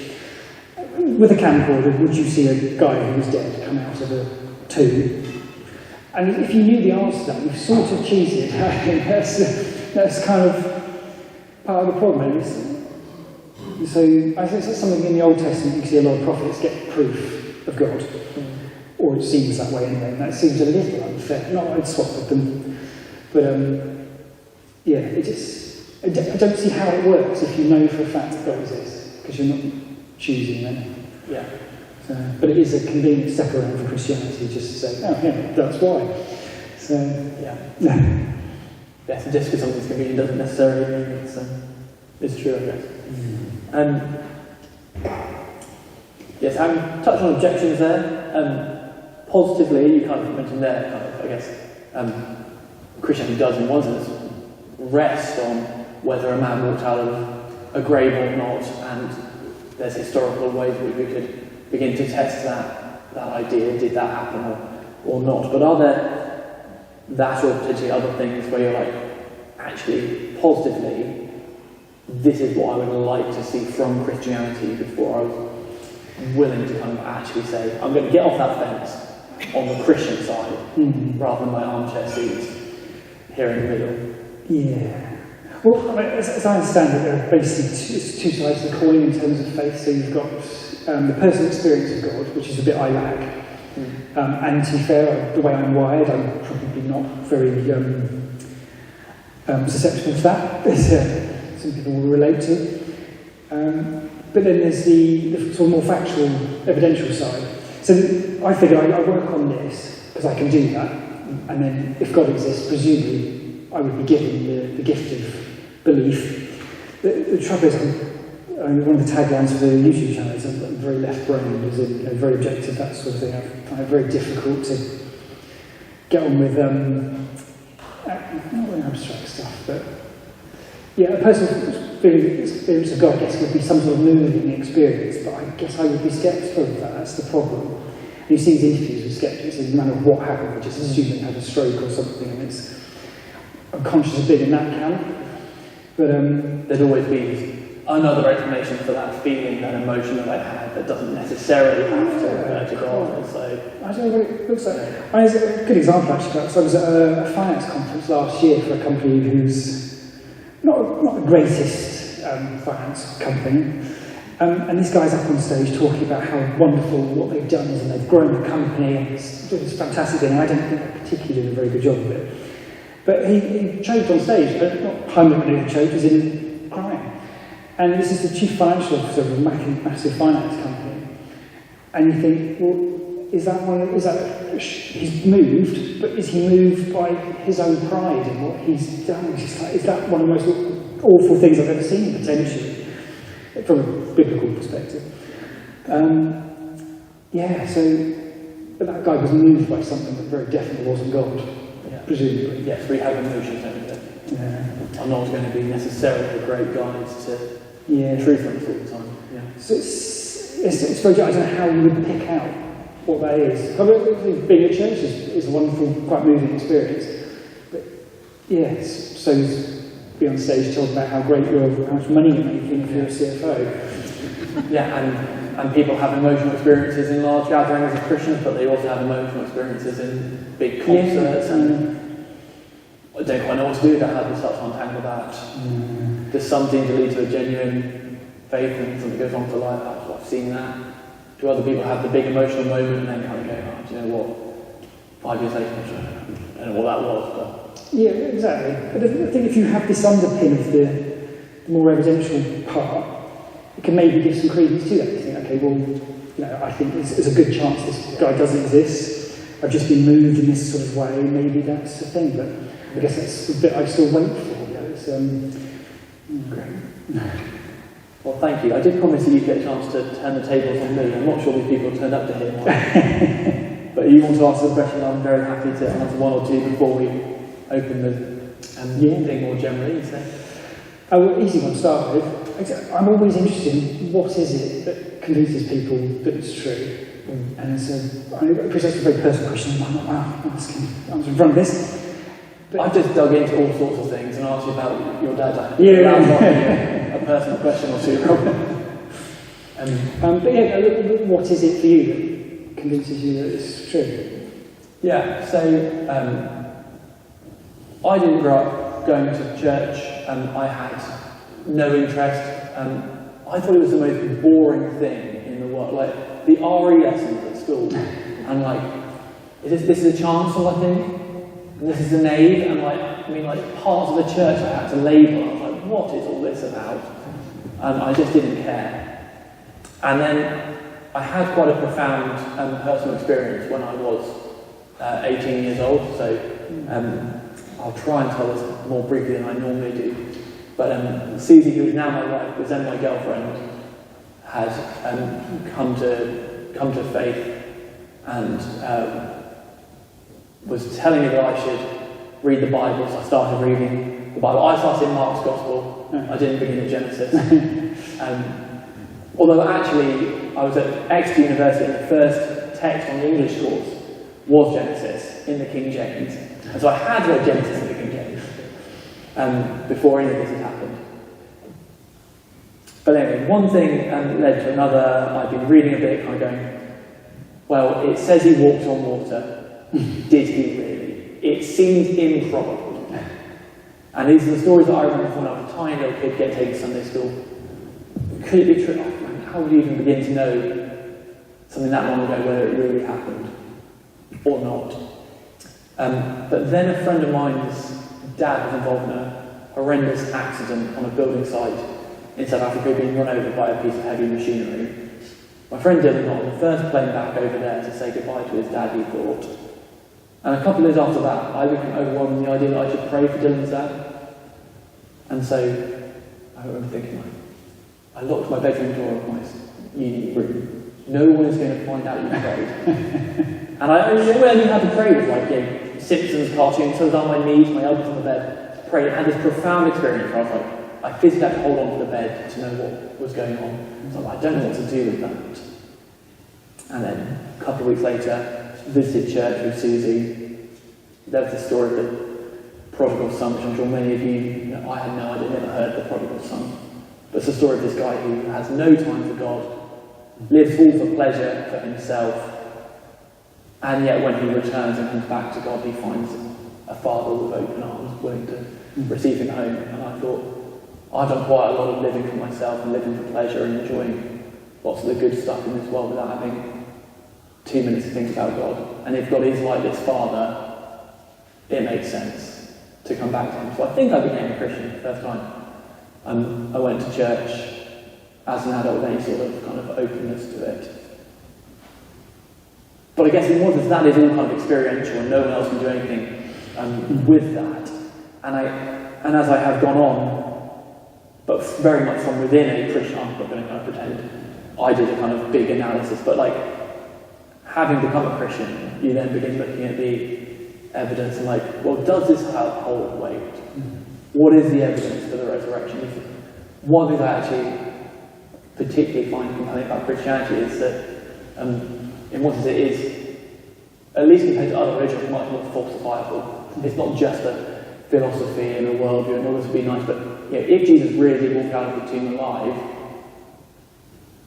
with a camcorder, would you see a guy who was dead come out of a tomb? And if you knew the answer to that, you've sort of cheated. I think that's kind of part of the problem. So I think that's something in the Old Testament you can see a lot of prophets get proof of God, or it seems that way anyway. And that seems a little unfair. Not that I'd swap with them, but I don't see how it works if you know for a fact that God exists, because you're not choosing them. Yeah. But it is a convenient step around for Christianity just to say, that's why. So yeah. So just because something's convenient doesn't necessarily mean it's true, I guess. Yes, having touched on objections there, positively, you kind of mentioned there, I guess, Christianity does in one sense rest on whether a man walked out of a grave or not, and there's historical ways in which we could begin to test that idea, did that happen or not. But are there that or potentially other things where you're like, actually, positively, this is what I would like to see from Christianity before I was willing to kind of actually say, I'm going to get off that fence on the Christian side rather than my armchair seat here in the middle? Yeah. Well, I mean, as I understand it, there are basically two sides of the coin in terms of faith. So you've got the personal experience of God, which is the bit I lack. And to be fair, the way I'm wired, I'm probably not very susceptible to that, as some people will relate to. But then there's the sort of more factual, evidential side. So I figure I work on this because I can do that, and then if God exists, presumably I would be given the gift of belief. The trouble is, one of the taglines for the YouTube channel is I'm very left-brained, as in very objective, that sort of thing. I find it very difficult to get on with not really abstract stuff, but yeah, a personal experience of God, I guess, would be some sort of moving experience, but I guess I would be sceptical of that. That's the problem. And you see these interviews with skeptics, no matter what happened, they just assume they had a stroke or something, and I'm conscious of being in that camp. But there's always been another explanation for that feeling, that emotion that I had, that doesn't necessarily have to refer to God. So I don't know what it looks like. There's a good example actually. So I was at a finance conference last year for a company who's not the greatest finance company. And this guy's up on stage talking about how wonderful what they've done is, and they've grown the company, and it's a fantastic thing. I don't think they particularly did a very good job of it. But he choked on stage, but not permanently choked, as in crying. And this is the chief financial officer of a massive finance company. And you think, well, he's moved, but is he moved by his own pride in what he's done? Is that one of the most awful things I've ever seen, potentially, from a biblical perspective? But that guy was moved by something that very definitely wasn't God, presumably. Yes, we have emotions, don't we? Yeah. I'm not going to be necessarily a great guide to truth all the time. Yeah. So it's very, I don't know how you would pick out what that is. I mean, being at church is a wonderful, quite moving experience. But yes, so be on stage talking about how great how much money you're making if you're a CFO. And people have emotional experiences in large gatherings as Christians, but they also have emotional experiences in big concerts. And I don't quite know what to do with that. How do you start to untangle that? Does some seem to lead to a genuine faith and something goes on for life? I've seen that. Do other people have the big emotional moment and then kind of go, do you know what? 5 years later, I don't know what that was. But yeah, exactly. But I think if you have this underpin of the more evidential part, it can maybe give some credence to that. You think, okay, well, I think there's a good chance this guy doesn't exist. I've just been moved in this sort of way. Maybe that's the thing. But I guess that's the bit I still wait for. Great. Well, thank you. I did promise that you'd get a chance to turn the tables on me. I'm not sure these people turned up to hear one. But you want to ask a question, I'm very happy to answer one or two before we open the thing more generally. So. Easy one to start with. I'm always interested in what is it that convinces people that it's true. And so I appreciate it's a very personal question. I'm not asking in front of this. But I've just dug into all sorts of things and asked you about your dad. A personal question or two. But what is it for you that convinces you that it's true? Yeah, so I didn't grow up going to church, and I had no interest. I thought it was the most boring thing in the world, like the RE lessons at school, and this is a chancel, I think. And this is the nave, and parts of the church I had to label. I was like, what is all this about? And I just didn't care. And then I had quite a profound personal experience when I was 18 years old, so I'll try and tell this more briefly than I normally do. But Susie, who is now my wife, was then my girlfriend, had come to faith and was telling me that I should read the Bible, so I started reading the Bible. I started in Mark's Gospel. I didn't begin at Genesis. Although actually, I was at Exeter University, and the first text on the English course was Genesis in the King James. And so I had read Genesis in the King James before any of this had happened. But anyway, one thing led to another. I've been reading a bit, kind of going, well, it says he walked on water. Did he really? It seemed improbable. And these are the stories that I remember from when I was a tiny little kid getting taken to Sunday school. Could it be true? How would you even begin to know something that long ago whether it really happened or not? But then a friend of mine's dad was involved in a horrendous accident on a building site in South Africa, being run over by a piece of heavy machinery. My friend Dylan got on the first plane back over there to say goodbye to his dad, he thought. And a couple of years after that, I became overwhelmed with the idea that I should pray for Dylan's dad. And so I remember thinking, I locked my bedroom door of my uni room. No one is going to find out you prayed. And I only had to pray with Simpsons cartoons, so I was on my knees, my elbows on the bed, prayed, and had this profound experience where I was I physically had to hold on to the bed to know what was going on. So I don't know what to do with that. And then a couple of weeks later, visited church with Susie. There was the story of the prodigal son, which I'm sure many of you know. I had no idea, never heard of the prodigal son. But it's the story of this guy who has no time for God, lives all for pleasure for himself, and yet when he returns and comes back to God, he finds a father with open arms, willing to receive him home. And I thought, I've done quite a lot of living for myself and living for pleasure and enjoying lots of the good stuff in this world without having 2 minutes to think about God. And if God is like this father, it makes sense to come back to him. So I think I became a Christian the first time. I went to church as an adult with any sort of kind of openness to it. But I guess in one sense that is all kind of experiential and no one else can do anything with that. And as I have gone on, but very much from within a Christian, I'm not going to kind of pretend I did a kind of big analysis, but having become a Christian, you then begin looking at the evidence and does this hold weight? What is the evidence for the resurrection? One thing I actually particularly find compelling about Christianity is that in one sense it is, at least compared to other religions, much more falsifiable. It's not just a philosophy and a worldview and all this would be nice, but if Jesus really did walk out of the tomb alive,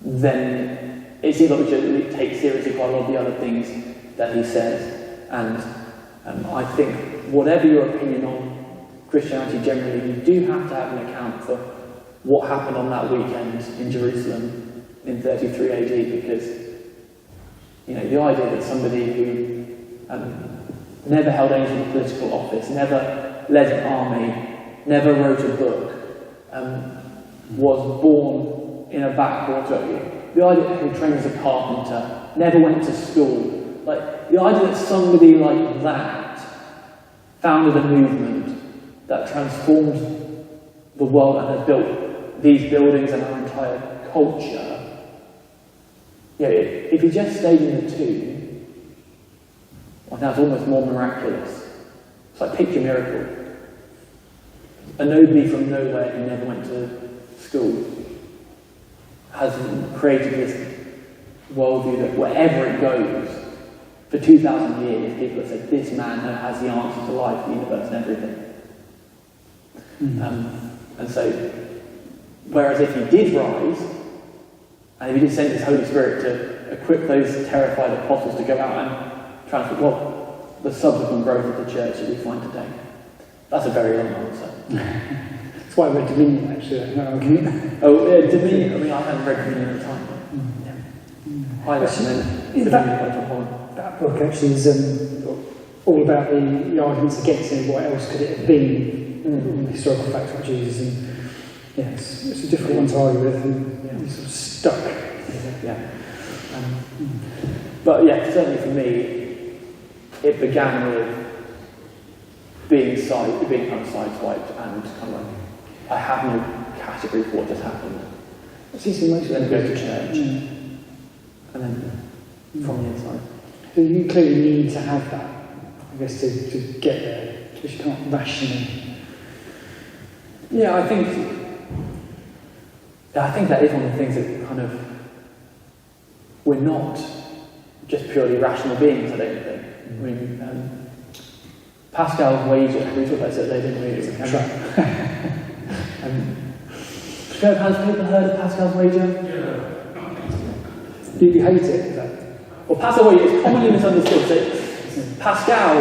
then it seems like we should take seriously quite a lot of the other things that he says. And I think whatever your opinion on Christianity generally, you do have to have an account for what happened on that weekend in Jerusalem in 33 AD, because the idea that somebody who never held any sort of political office, never led an army, never wrote a book, was born in a backwater. The idea that he trained as a carpenter, never went to school. The idea that somebody like that founded a movement that transformed the world and has built these buildings and our entire culture. If he just stayed in the tomb, that's almost more miraculous. It's like picture miracle. A nobody from nowhere who never went to school has created this worldview that wherever it goes, for 2,000 years, people have said, this man has the answer to life, the universe, and everything. And so, whereas if he did rise, and if he did send his Holy Spirit to equip those terrified apostles to go out and transform, the subsequent growth of the church that we find today. That's a very long answer. That's why I read Dominion, actually. Dominion. I haven't read Dominion at the time. I recommend that book actually is all about the arguments against it. What else could it have been? Historical facts about Jesus, and it's a difficult one to argue with, and you're sort of stuck. But certainly for me, it began with being kind of sideswiped and kind of I have no category for what just happened. It seems to be most then go to church, and then from the inside. So you clearly need to have that, I guess, to get there, because you can't rationally. I think that is one of the things that kind of we're not just purely rational beings, I don't think. I mean, Pascal's wager, we talked about it today, didn't we? It's a show of hands, people heard of Pascal's wager? Do you hate it? Well, Pascal's wager is commonly misunderstood. So Pascal,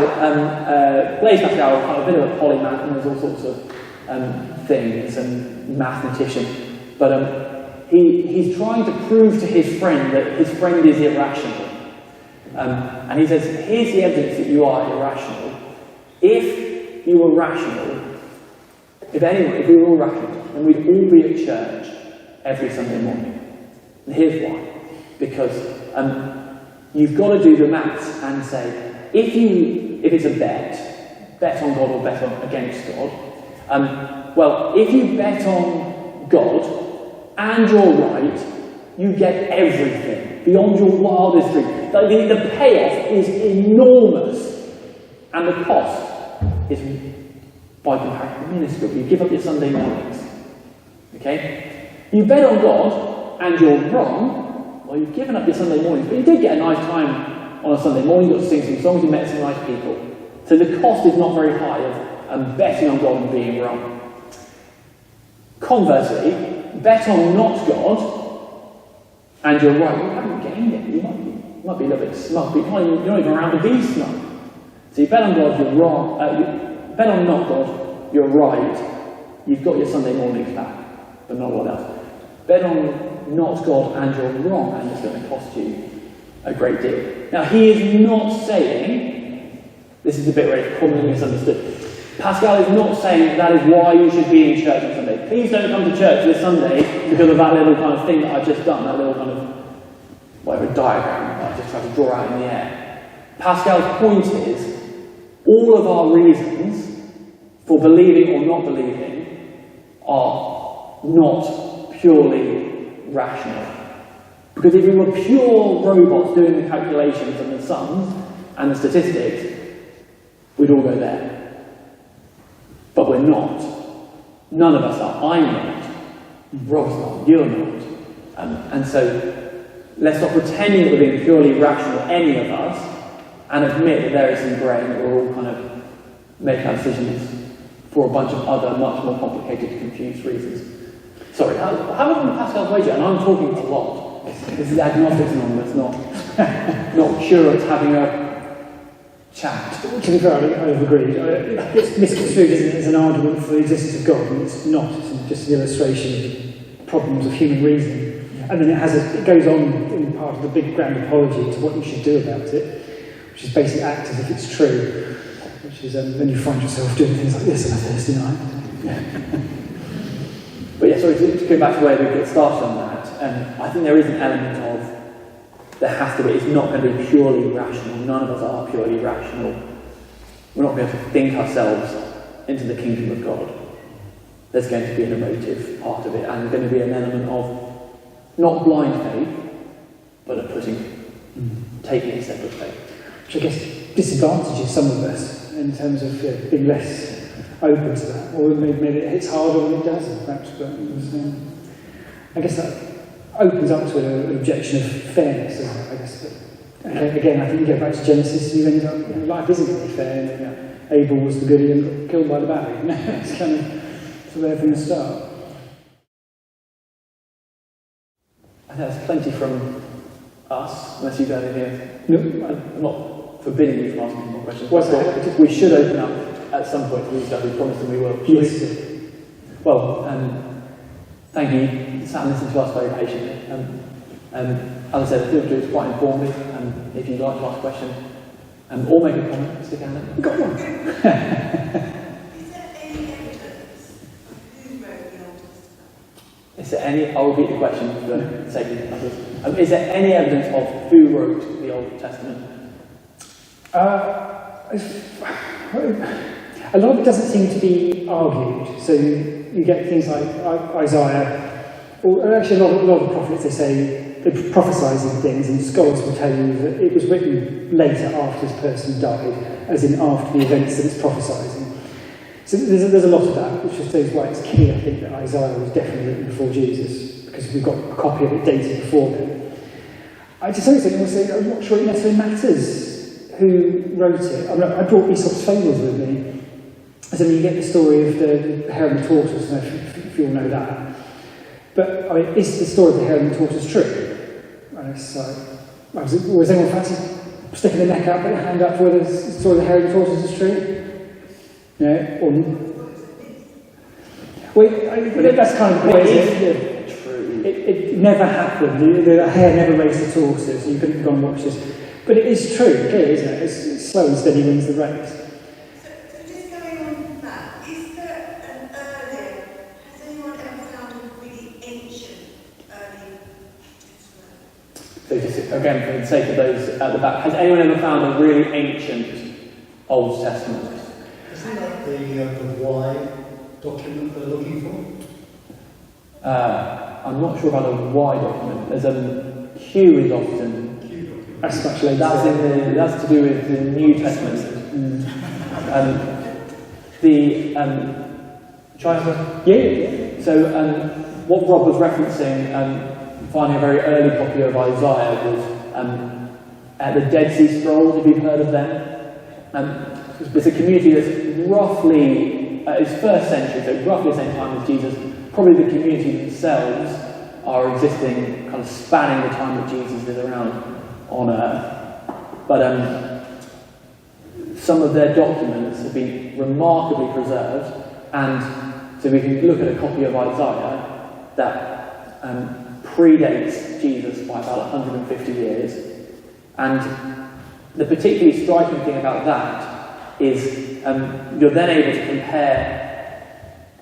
Blaise Pascal, kind of a bit of a polymath, and there's all sorts of things and mathematician, but he's trying to prove to his friend that his friend is irrational. And he says, here's the evidence that you are irrational. If you were rational, if we were all rational, then we'd all be at church every Sunday morning. And here's why. Because you've got to do the maths and say, if it's a bet on God or bet against God, well, if you bet on God and you're right, you get everything beyond your wildest dream. The payoff is enormous, and the cost is, by comparison, minuscule. You give up your Sunday mornings. Okay? You bet on God and you're wrong, well, you've given up your Sunday mornings, but you did get a nice time on a Sunday morning. You got to sing some songs, you met some nice people. So the cost is not very high of betting on God and being wrong. Conversely, bet on not God, and you're right, you haven't gained it. You might be a little bit smug, but you're not even around to be smug. So you bet on God, you're wrong. You bet on not God, you're right. You've got your Sunday mornings back, but not what else. Bet on not God and you're wrong, and it's going to cost you a great deal. Now, he is not saying, this is the bit where it's commonly misunderstood, Pascal is not saying that is why you should be in church on Sunday. Please don't come to church this Sunday because of that little kind of thing that I've just done, that little kind of, whatever, diagram that I just tried to draw out in the air. Pascal's point is, all of our reasons for believing or not believing are not purely rational. Because if we were pure robots doing the calculations and the sums and the statistics, we'd all go there. But we're not. None of us are. I'm not. Rob's not. You're not. And so, let's not pretending that we're being purely rational, any of us, and admit that there is some brain that we're all kind of making our decisions for a bunch of other, much more complicated, confused reasons. Sorry, how about Pascal's wager? And I'm talking a lot. This is Agnostics Anonymous, not curates having a chat. To be fair, I've agreed. It's misconstrued, isn't it, as an argument for the existence of God, and it's not. It's just an illustration of problems of human reasoning. Yeah. And then it goes on in part of the big grand apology to what you should do about it, which is basically act as if it's true, which is then you find yourself doing things like this on a Thursday night. Yeah. But yeah, sorry, to go back to where we get started on that, I think there is an element of there has to be, it's not going to be purely rational. None of us are purely rational. We're not going to think ourselves into the kingdom of God. There's going to be an emotive part of it, and there's going to be an element of not blind faith, but a taking a step of faith. Which I guess disadvantages some of us in terms of being less open to that. Or maybe it hits harder than it doesn't, perhaps. But I guess that opens up to an objection of fairness, isn't it? I guess. But again, I think you go back to Genesis, you end up, life isn't really fair. Abel was the goody and got killed by the bad. It's kind of where things start. I think there's plenty from us, unless you go over here. No. I'm not forbidding you from asking more questions. Well, we should open up at some point to these guys. We promised them we will. Yes. Well, thank you. You sat and listened to us very patiently. As I said, I feel it's quite informative. If you'd like to ask a question or make a comment, stick out there. Got one. Is there any evidence who wrote the Old Testament? Is there any? I'll repeat the question for the sake of others. Is there any evidence of who wrote the Old Testament? A lot of it doesn't seem to be argued. So you get things like Isaiah, or actually a lot of prophets, they say, they're prophesying things, and scholars will tell you that it was written later after this person died, as in after the events that it's prophesying. So there's a lot of that, which just shows why it's key, I think, that Isaiah was definitely written before Jesus, because we've got a copy of it dated before then. To some extent, I will say, I'm not sure it necessarily matters who wrote it. I brought Aesop's Fables with me. So you get the story of the hare and the tortoise, if you all know that. But is the story of the hare and the tortoise true? And it's like, was anyone fancy sticking their neck out, putting a hand up for whether the story of the hare and the tortoise is true? No? That's kind of the way it is. True. It never happened. The hair never raised its horses, so you couldn't go and watch this. But it is true, clearly, isn't it? It's slow and steady wins the race. So just going on from that, is there an earlier, has anyone ever found a really ancient early testament? So just, again, for the sake of those at the back, has anyone ever found a really ancient Old Testament? Isn't that the Y document they're looking for? I'm not sure about a Y document. There's a Q is often. That's much later. That's to do with the New Testament. Yeah. So what Rob was referencing, finding a very early copy of Isaiah was at the Dead Sea Scrolls. Have you heard of them? There's a community that's roughly, it's 1st century, so roughly the same time as Jesus. Probably the community themselves are existing, kind of spanning the time that Jesus is around on earth. But some of their documents have been remarkably preserved, and so we can look at a copy of Isaiah that predates Jesus by about 150 years. And the particularly striking thing about that is you're then able to compare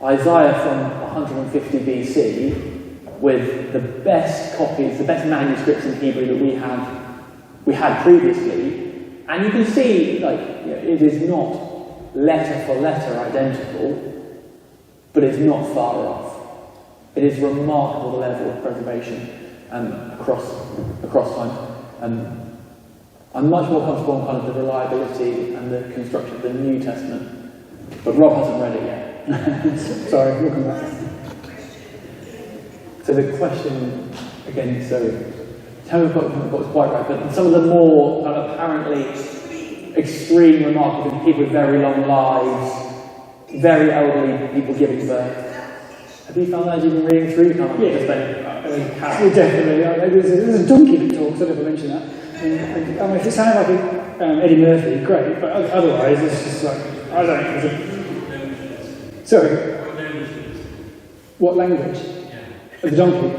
Isaiah from 150 BC with the best copies, the best manuscripts in Hebrew that we had previously, and you can see it is not letter for letter identical, but it's not far off. It is remarkable the level of preservation across time. I'm much more comfortable on kind of the reliability and the construction of the New Testament, but Rob hasn't read it yet. Sorry, we'll come back. So the question, again, tell me if I've got it quite right, but some of the more kind of apparently extreme, remarkable people with very long lives, very elderly people giving birth. Have you found that as you've been reading through? Yeah, definitely. There's a donkey that talks, I never mentioned that. If it sounded like Eddie Murphy, great, but otherwise it's just like, I don't know. Sorry? What language? The donkey?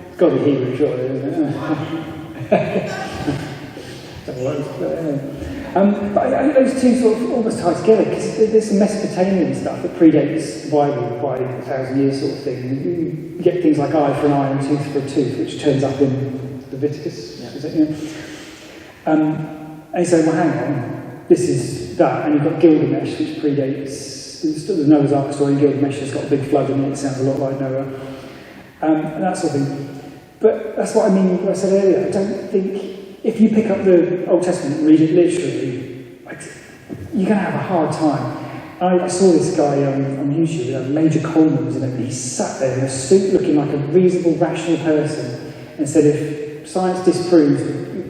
It's got to be Hebrew, surely, isn't it? But those two sort of almost tie together, because there's some Mesopotamian stuff that predates the Bible by 1,000 years sort of thing. You get things like eye for an eye and tooth for a tooth, which turns up in Leviticus. Yeah. Is it, and you say, well, hang on, this is that, and you've got Gilgamesh, which predates the Noah's Ark story. Gilgamesh has got a big flood in it, it sounds a lot like Noah, and that sort of thing. But that's what I mean when I said earlier. I don't think, if you pick up the Old Testament and read it literally, you're going to have a hard time. I saw this guy on YouTube, Major Coleman was in it, and he sat there in a suit looking like a reasonable, rational person, and said if science disproves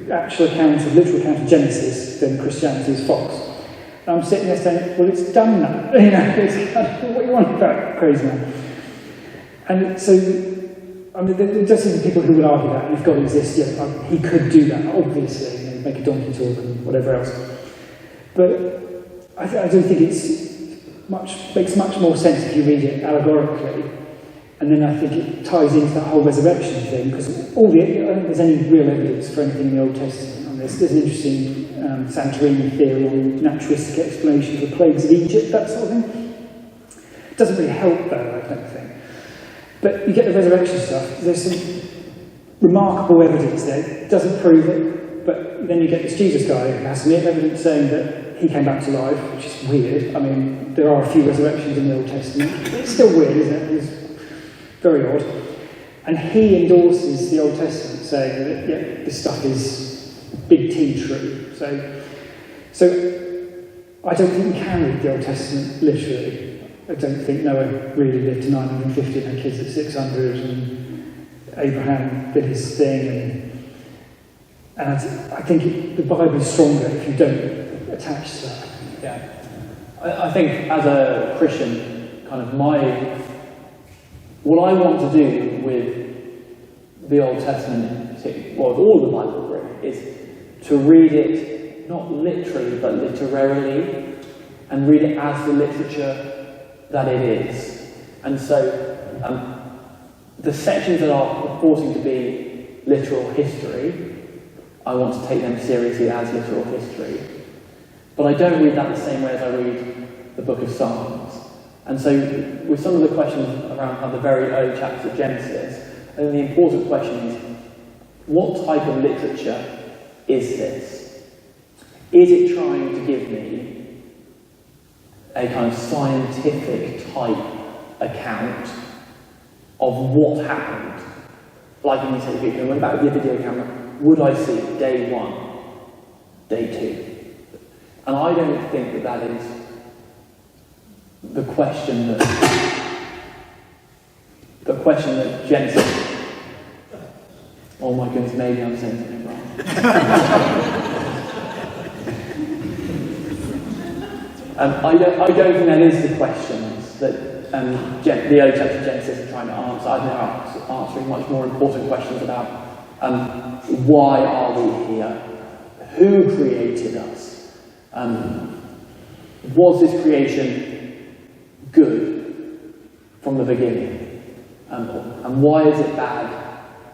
the actual account of, literal account of Genesis, then Christianity is false. And I'm sitting there saying, well, it's done that. It's kind of, what do you want about crazy man? And so, I mean, there does seem people who would argue that, and if God exists, yeah, he could do that, obviously, make a donkey talk and whatever else. But I don't think makes much more sense if you read it allegorically, and then I think it ties into that whole resurrection thing, because I don't think there's any real evidence for anything in the Old Testament on this. There's an interesting Santorini theory on naturalistic explanations of the plagues of Egypt, that sort of thing. It doesn't really help though, I don't think. But you get the resurrection stuff, there's some remarkable evidence there. It doesn't prove it, but then you get this Jesus guy who has some evidence saying that he came back to life, which is weird. I mean, there are a few resurrections in the Old Testament. It's still weird, isn't it? It's very odd. And he endorses the Old Testament, saying that, yeah, this stuff is big T true. So I don't think you can read the Old Testament literally. I don't think Noah really lived to 950 and had kids at 600, and Abraham did his thing. And I think the Bible is stronger if you don't attach to that. Yeah. I think as a Christian, kind of what I want to do with the Old Testament in particular, well, with all the Bible really, is to read it not literally but literarily, and read it as the literature that it is. And so the sections that are purporting to be literal history, I want to take them seriously as literal history. But I don't read that the same way as I read the book of Psalms. And so with some of the questions around the very early chapters of Genesis, I think the important question is, what type of literature is this? Is it trying to give me a kind of scientific type account of what happened? Like when you say, if I went back with your video camera, would I see day 1, day 2? And I don't think that that is the question that Genesis. Oh my goodness, maybe I'm saying something wrong. I don't think that is the questions that the early chapters of Genesis are trying to answer. I think they're answering much more important questions about why are we here? Who created us? Was this creation good from the beginning? And why is it bad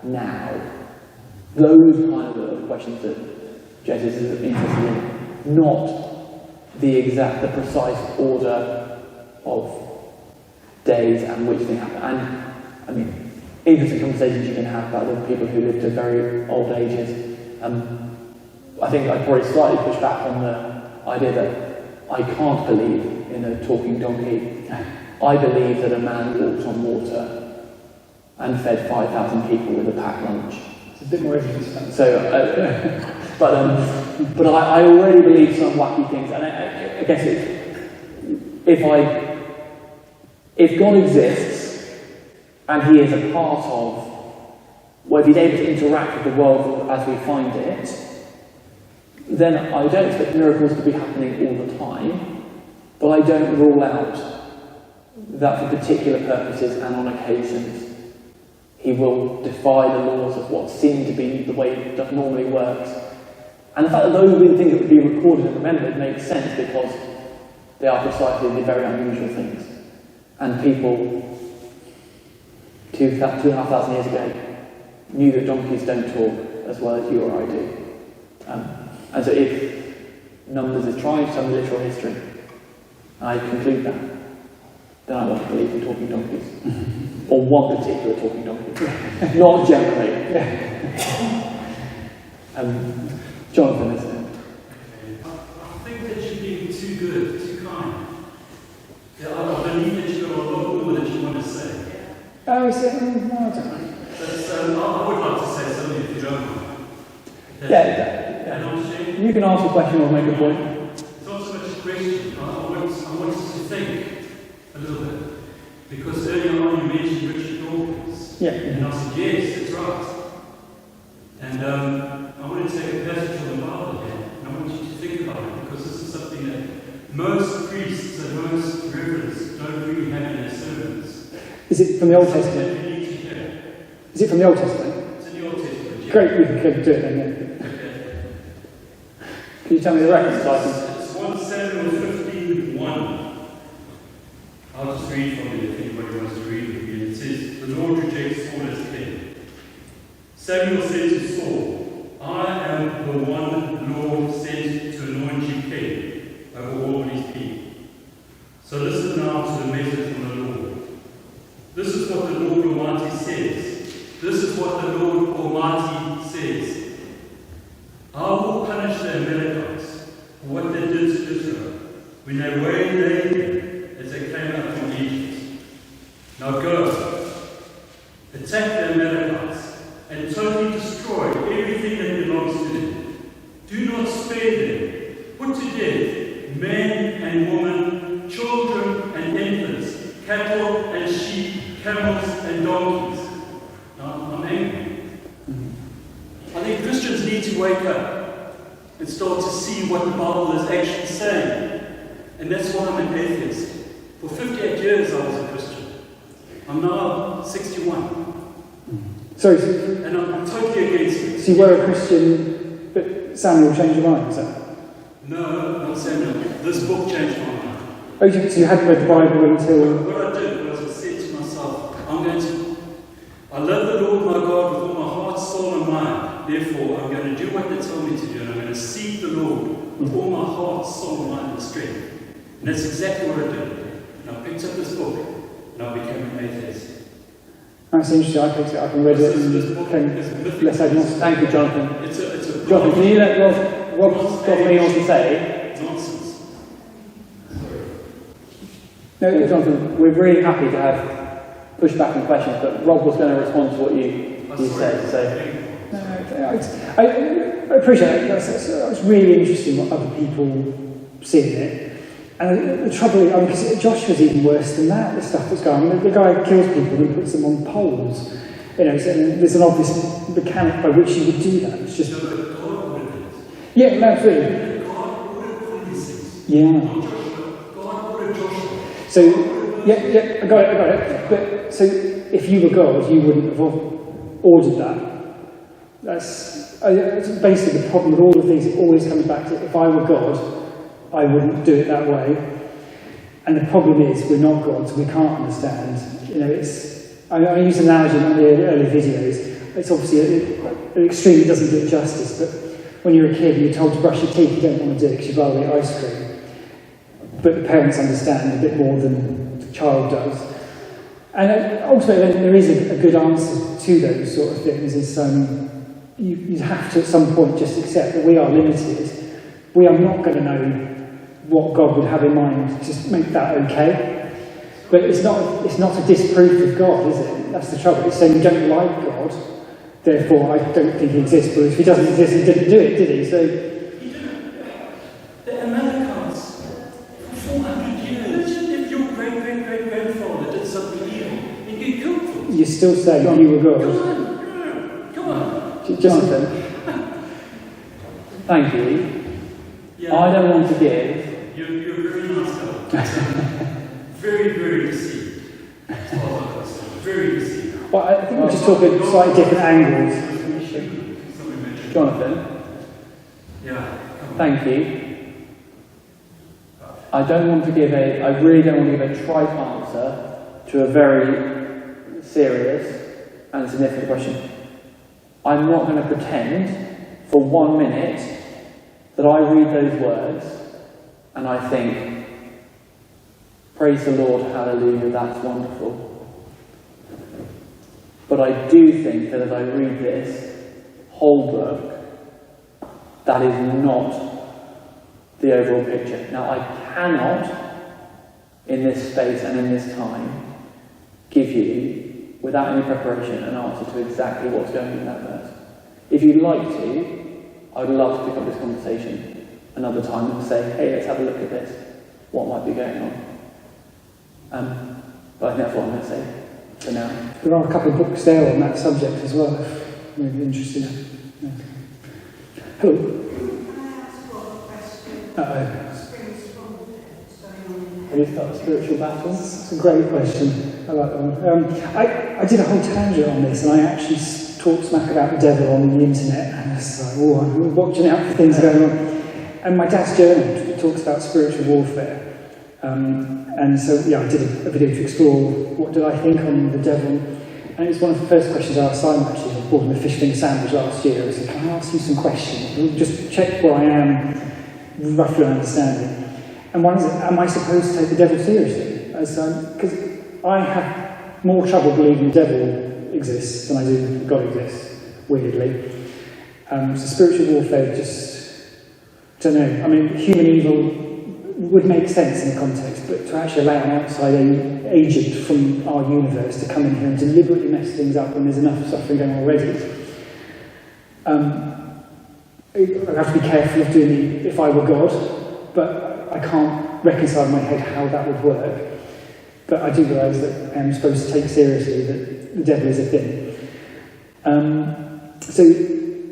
now? Those kind of the questions that Genesis is interested in, not the precise order of days and which thing happened. And I mean, interesting conversations you can have about with people who live to very old ages. I think I'd probably slightly push back on the idea that I can't believe in a talking donkey. I believe that a man walked on water and fed 5,000 people with a packed lunch. It's a bit more evidence. So, but I already believe some wacky things, and I guess if God exists and He is a part of, well, if He's able to interact with the world as we find it, then I don't expect miracles to be happening all the time, but I don't rule out that for particular purposes and on occasions He will defy the laws of what seem to be the way it normally works. And the fact that those things that would be recorded and remembered makes sense because they are precisely the very unusual things. And people 2,500 years ago knew that donkeys don't talk as well as you or I do. And so if Numbers is trying to tell me literal history, I conclude that, then I want to believe in talking donkeys. Or one particular talking donkey. Not generally. Jonathan, is it? I think that you're being too good, too kind. Yeah, I believe that you've got a lot more that you want to say. Oh, is it? No, I don't know. But, I would like to say something if you don't mind. Yeah. You can ask a question or make a point. It's not so much a question. I want us to think a little bit. Because earlier on you mentioned Richard Dawkins. Yeah. And I said, yes, that's right. And I want to take a passage from the Bible here. And I want you to think about it. Because this is something that most priests and most reverends don't really have in their sermons. Is it from the Old Testament? You need to hear. Is it from the Old Testament? It's in the Old Testament. Yeah. Great, we can do it then. Yeah. Can you tell me the reference? It's 1 Samuel 15:1. I'll just read from it if anybody wants to read with me. It says, the Lord rejects Saul as king. Samuel said to Saul, I am the one Lord sent to anoint you king over all his people. So listen now to the message from the Lord. This is what the Lord Almighty says. This is what the Lord Almighty says. I will punish the Amalekites for what they did to Israel when they waylaid them as they came up from Egypt. Now go, attack the Amalekites and totally destroy everything that belongs to them. Do not spare them. Put to death men and women, children and infants, cattle and sheep, camels and donkeys. Now, I'm angry. I think Christians need to wake up and start to see what the Bible is actually saying. And that's why I'm an atheist. For 58 years I was a Christian. I'm now 61. Sorry, And I'm totally against it. so you were a Christian, but Samuel changed your mind, is that? No, not Samuel. This book changed my mind. Oh, so you hadn't read the Bible until... What I did was I said to going to, I love the Lord my God with all my heart, soul and mind. Therefore, I'm going to do what they told me to do, and I'm going to seek the Lord with all my heart, soul, mind and strength. And that's exactly what I did. And I picked up this book, and I became an atheist. That's interesting. I picked it up and read it and became less agnostic. Thank you, Jonathan. It's a Jonathan, can you let Rob's got me on to say? Nonsense. Sorry. No, Jonathan, we're really happy to have pushback and questions, but Rob was going to respond to what you said. So. I appreciate it. That's really interesting what other people see in it. And the trouble is, because Joshua's even worse than that, the stuff that's going on. The guy kills people and puts them on poles. You know, so there's an obvious mechanic by which you would do that. It's just... Yeah, absolutely. God would have put these things. Yeah. Not Joshua. God would have Joshua. So, yeah, I got it. But, so, if you were God, you wouldn't have ordered that. That's basically the problem with all of these. It always comes back to, if I were God, I wouldn't do it that way. And the problem is, we're not God, so we can't understand. You know, I use an analogy in one of the early videos. It's obviously an extreme that doesn't do it justice, but when you're a kid and you're told to brush your teeth, you don't want to do it because you'd rather eat ice cream. But the parents understand a bit more than the child does. And ultimately, there is a good answer to those sort of things. Is you have to at some point just accept that we are limited. We are not going to know what God would have in mind to make that okay. But it's not a disproof of God, is it? That's the trouble. It's saying we don't like God, therefore I don't think he exists. But if he doesn't exist, he didn't do it, did he? So He didn't. The Americans, for 400 years, if your great-great-great-grandfather did something evil, he'd get killed for it. you're still saying you were God. Come on. Jonathan, Thank you. Yeah. I don't want to give. You're very nice guy. Very, very deceived. Very deceived. well, I think we're just talking slightly different angles. Jonathan, Yeah. thank you. I really don't want to give a trite answer to a very serious and significant question. I'm not going to pretend for 1 minute that I read those words and I think, praise the Lord, hallelujah, that's wonderful. But I do think that as I read this whole book, that is not the overall picture. Now, I cannot, in this space and in this time, give you, without any preparation, an answer to exactly what's going on in that verse. If you'd like to, I'd love to pick up this conversation another time and say, hey, let's have a look at this. What might be going on? But I think that's what I'm going to say for now. There are a couple of books there on that subject as well, if you're interested. Yeah. Hello. Can I ask what question springs from what's going on in Have you got a spiritual battle? That's a great question. I like that one. I did a whole tangent on this, and I actually talked smack about the devil on the internet, and I was like, oh, I'm watching out for things going on. And my dad's journal talks about spiritual warfare. And so, yeah, I did a video to explore what did I think on the devil. And it was one of the first questions I asked Simon, actually. I bought him a fish finger sandwich last year. I said, can I ask you some questions? We'll just check where I am, roughly understanding. And one is, am I supposed to take the devil seriously? Because I have more trouble believing the devil exists than I do God exists, weirdly. So spiritual warfare just, don't know. I mean, human evil would make sense in the context, but to actually allow an outside agent from our universe to come in here and deliberately mess things up when there's enough suffering going on already, I have to be careful of doing it if I were God, but I can't reconcile in my head how that would work. But I do realise that I am supposed to take seriously that the devil is a thing. So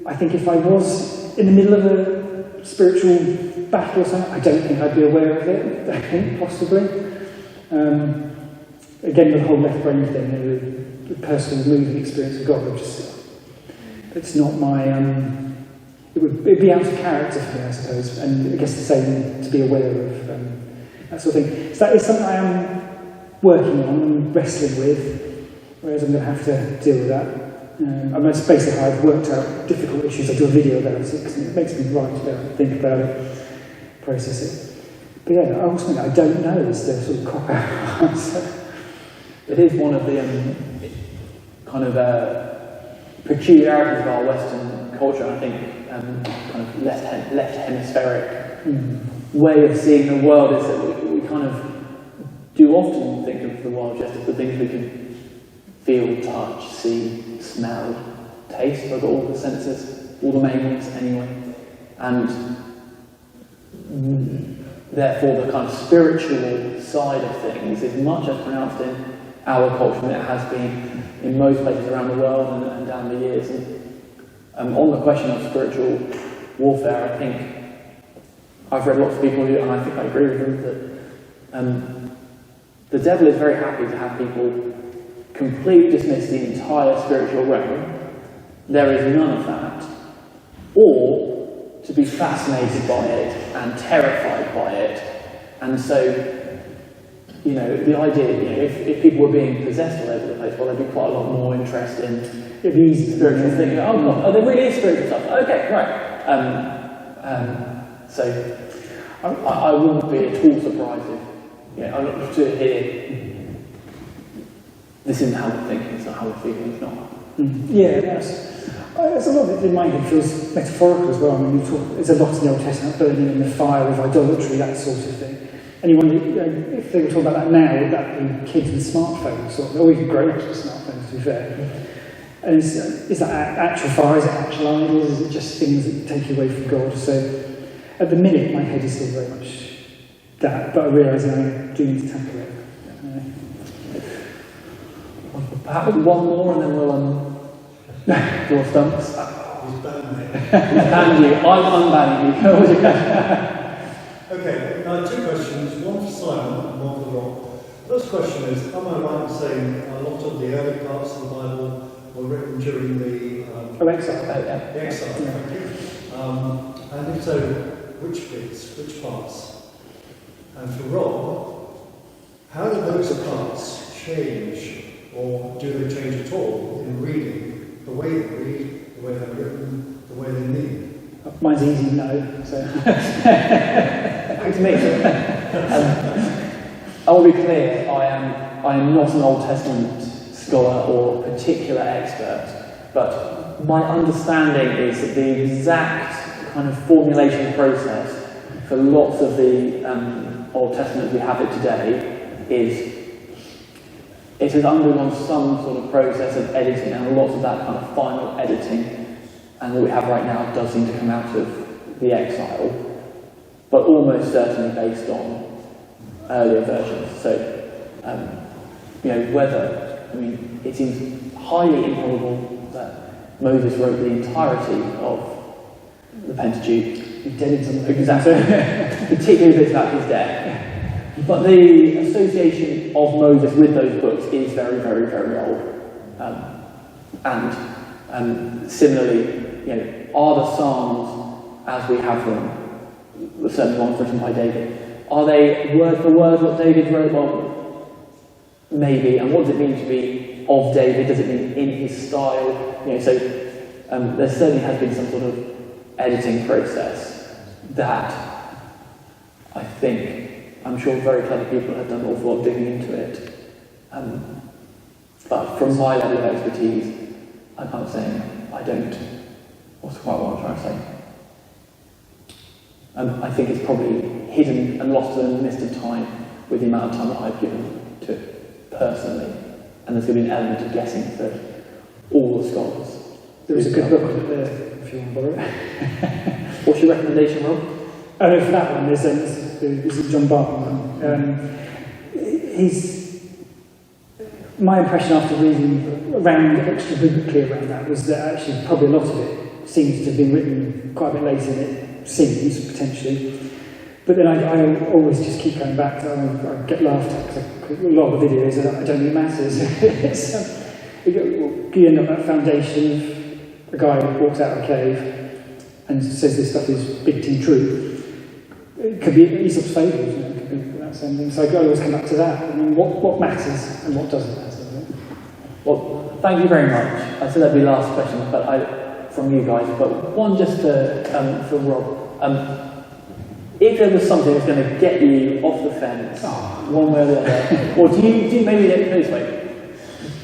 I think if I was in the middle of a spiritual battle or something, I don't think I'd be aware of it. I think, possibly. Again, the whole left brain thing, the personal moving experience of God, it's not my... It'd be out of character for me, I suppose, and I guess the same to be aware of that sort of thing. So that is something I am working on and wrestling with. whereas I'm going to have to deal with that. And that's basically how I've worked out difficult issues. I do a video about it because it makes me write about it, think about it, process it. But yeah, ultimately I don't know is the sort of cop-out answer. It is one of the kind of peculiarities of our Western culture, I think, kind of left hemispheric way of seeing the world is that we kind of do often think of the world just as the things we can feel, touch, see, smell, taste. We've got all the senses, all the main ones anyway. And therefore the kind of spiritual side of things is much as pronounced in our culture than it has been in most places around the world and down the years. And on the question of spiritual warfare, I think I've read lots of people who, and I think I agree with them, that the devil is very happy to have people completely dismiss the entire spiritual realm. There is none of that. Or to be fascinated by it and terrified by it. And so, you know, the idea, you know, if people were being possessed all over the place, well, there'd be quite a lot more interest in these spiritual things. Oh, God, there really is spiritual stuff. Okay, right. So I wouldn't be at all surprised if, you know, I'm not to hear this isn't how we're thinking, it's not how we're feeling, it's not. Yeah, there's a lot of it in my head feels metaphorical as well. I mean, there's a lot in the Old Testament, burning in the fire of idolatry, that sort of thing. And you wonder, you know, if they were talking about that now, would that be kids with smartphones, or even grown-ups with smartphones, to be fair? And is that actual fire? Is it actual idols? Is it just things that take you away from God? So at the minute, my head is still very much that, but I realise I do need to tackle it. Perhaps one more and then we'll draw stumps. He's banned me. He's banned you. I'm unbanning you. Okay, two questions, one for Simon and one for Rob. First question is, am I right in saying a lot of the early parts of the Bible were written during the exile? the exile, thank you. And if so, which bits, which parts? And for Rob, how do those parts change, or do they change at all in reading? The way they read, the way they're written, the way they mean? Mine's easy, no. So. To me, I will be clear, I am not an Old Testament scholar or particular expert, but my understanding is that the exact kind of formulation process for lots of the Old Testament as we have it today is it has undergone some sort of process of editing, and lots of that kind of final editing, and what we have right now does seem to come out of the exile, but almost certainly based on earlier versions. So, you know, whether, I mean, it seems highly improbable that Moses wrote the entirety of the Pentateuch. He did it Exactly. Particularly bits about his death. But the association of Moses with those books is very, very, very old. And similarly, you know, are the Psalms, as we have them, certainly ones written by David, are they word for word what David wrote? Well, maybe. And what does it mean to be of David? Does it mean in his style? You know, so there certainly has been some sort of editing process that I think, I'm sure very clever people have done an awful lot of digging into it. But from my level of expertise, I'm kind of saying I don't. What's quite what I'm trying to say? I think it's probably hidden and lost in the mist of time with the amount of time that I've given to it personally. And there's going to be an element of guessing for all the scholars. There is a good book on it there, if you want to borrow it. What's your recommendation, Rob? Oh no, for that one, there's John Barton. My impression after reading around extra biblically around that was that actually probably a lot of it seems to have been written quite a bit later than it seems, potentially. But then I always just keep going back to, I get laughed at because a lot of the videos, I don't think it matters. You end up at that foundation of a guy who walks out of a cave and says this stuff is big T true. It could be Aesop's fables, you know, it could be that same thing. So I always come back to that. I mean, what matters and what doesn't matter. Well, thank you very much. I said that'd be the last question, but from you guys. But one just for Rob. If there was something that was going to get you off the fence, one way or the other, or do you maybe this way?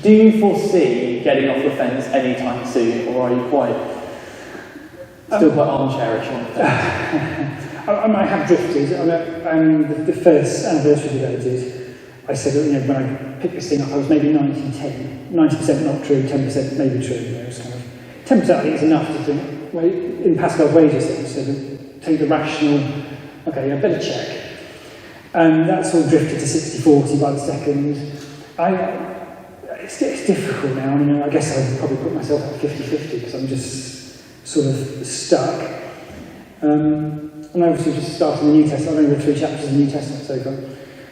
Do you foresee getting off the fence anytime soon, or are you still quite armchairish on the fence? I have drifted. The first anniversary video I did, I said that, when I picked this thing up, I was maybe 90-10. 90% not true, 10% maybe true. It was kind of 10% I think is enough to think. Well, in Pascal Wages, it said take the rational. Okay, I better check. And that's all drifted to 60-40 by the second. It's difficult now. I guess I would probably put myself at 50-50 because I'm just sort of stuck. And I obviously just started the New Testament. I've only read 3 chapters of the New Testament so far,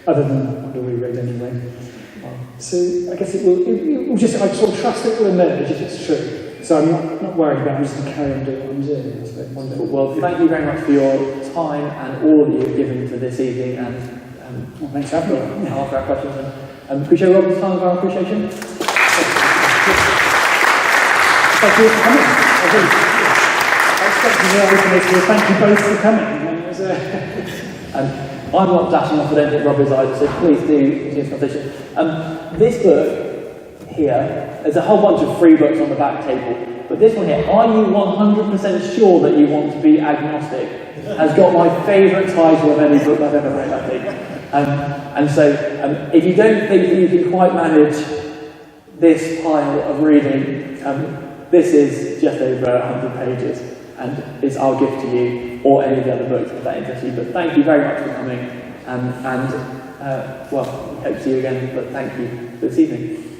other than what I already read anyway. So I guess it will just, I sort of trust it will emerge if it's true. So I'm not worried about it. I'm just going to carry on doing what I'm doing, I suppose. Wonderful. Well, thank you very much for your time and all that you've given to this evening. And thanks for having me. I'll answer our questions. And appreciate Rob's time of our appreciation. Thank you for coming. Thank you both for coming. I'm not dashing off, I don't think Rob is either, so please do continue this conversation. This book here, there's a whole bunch of free books on the back table, but this one here, Are You 100% Sure That You Want to Be Agnostic? Has got my favourite title of any book I've ever read, I think. And so, if you don't think that you can quite manage this pile of reading, this is just over 100 pages, and it's our gift to you, or any of the other books if that interests you. But thank you very much for coming, well, we hope to see you again, but thank you for this evening.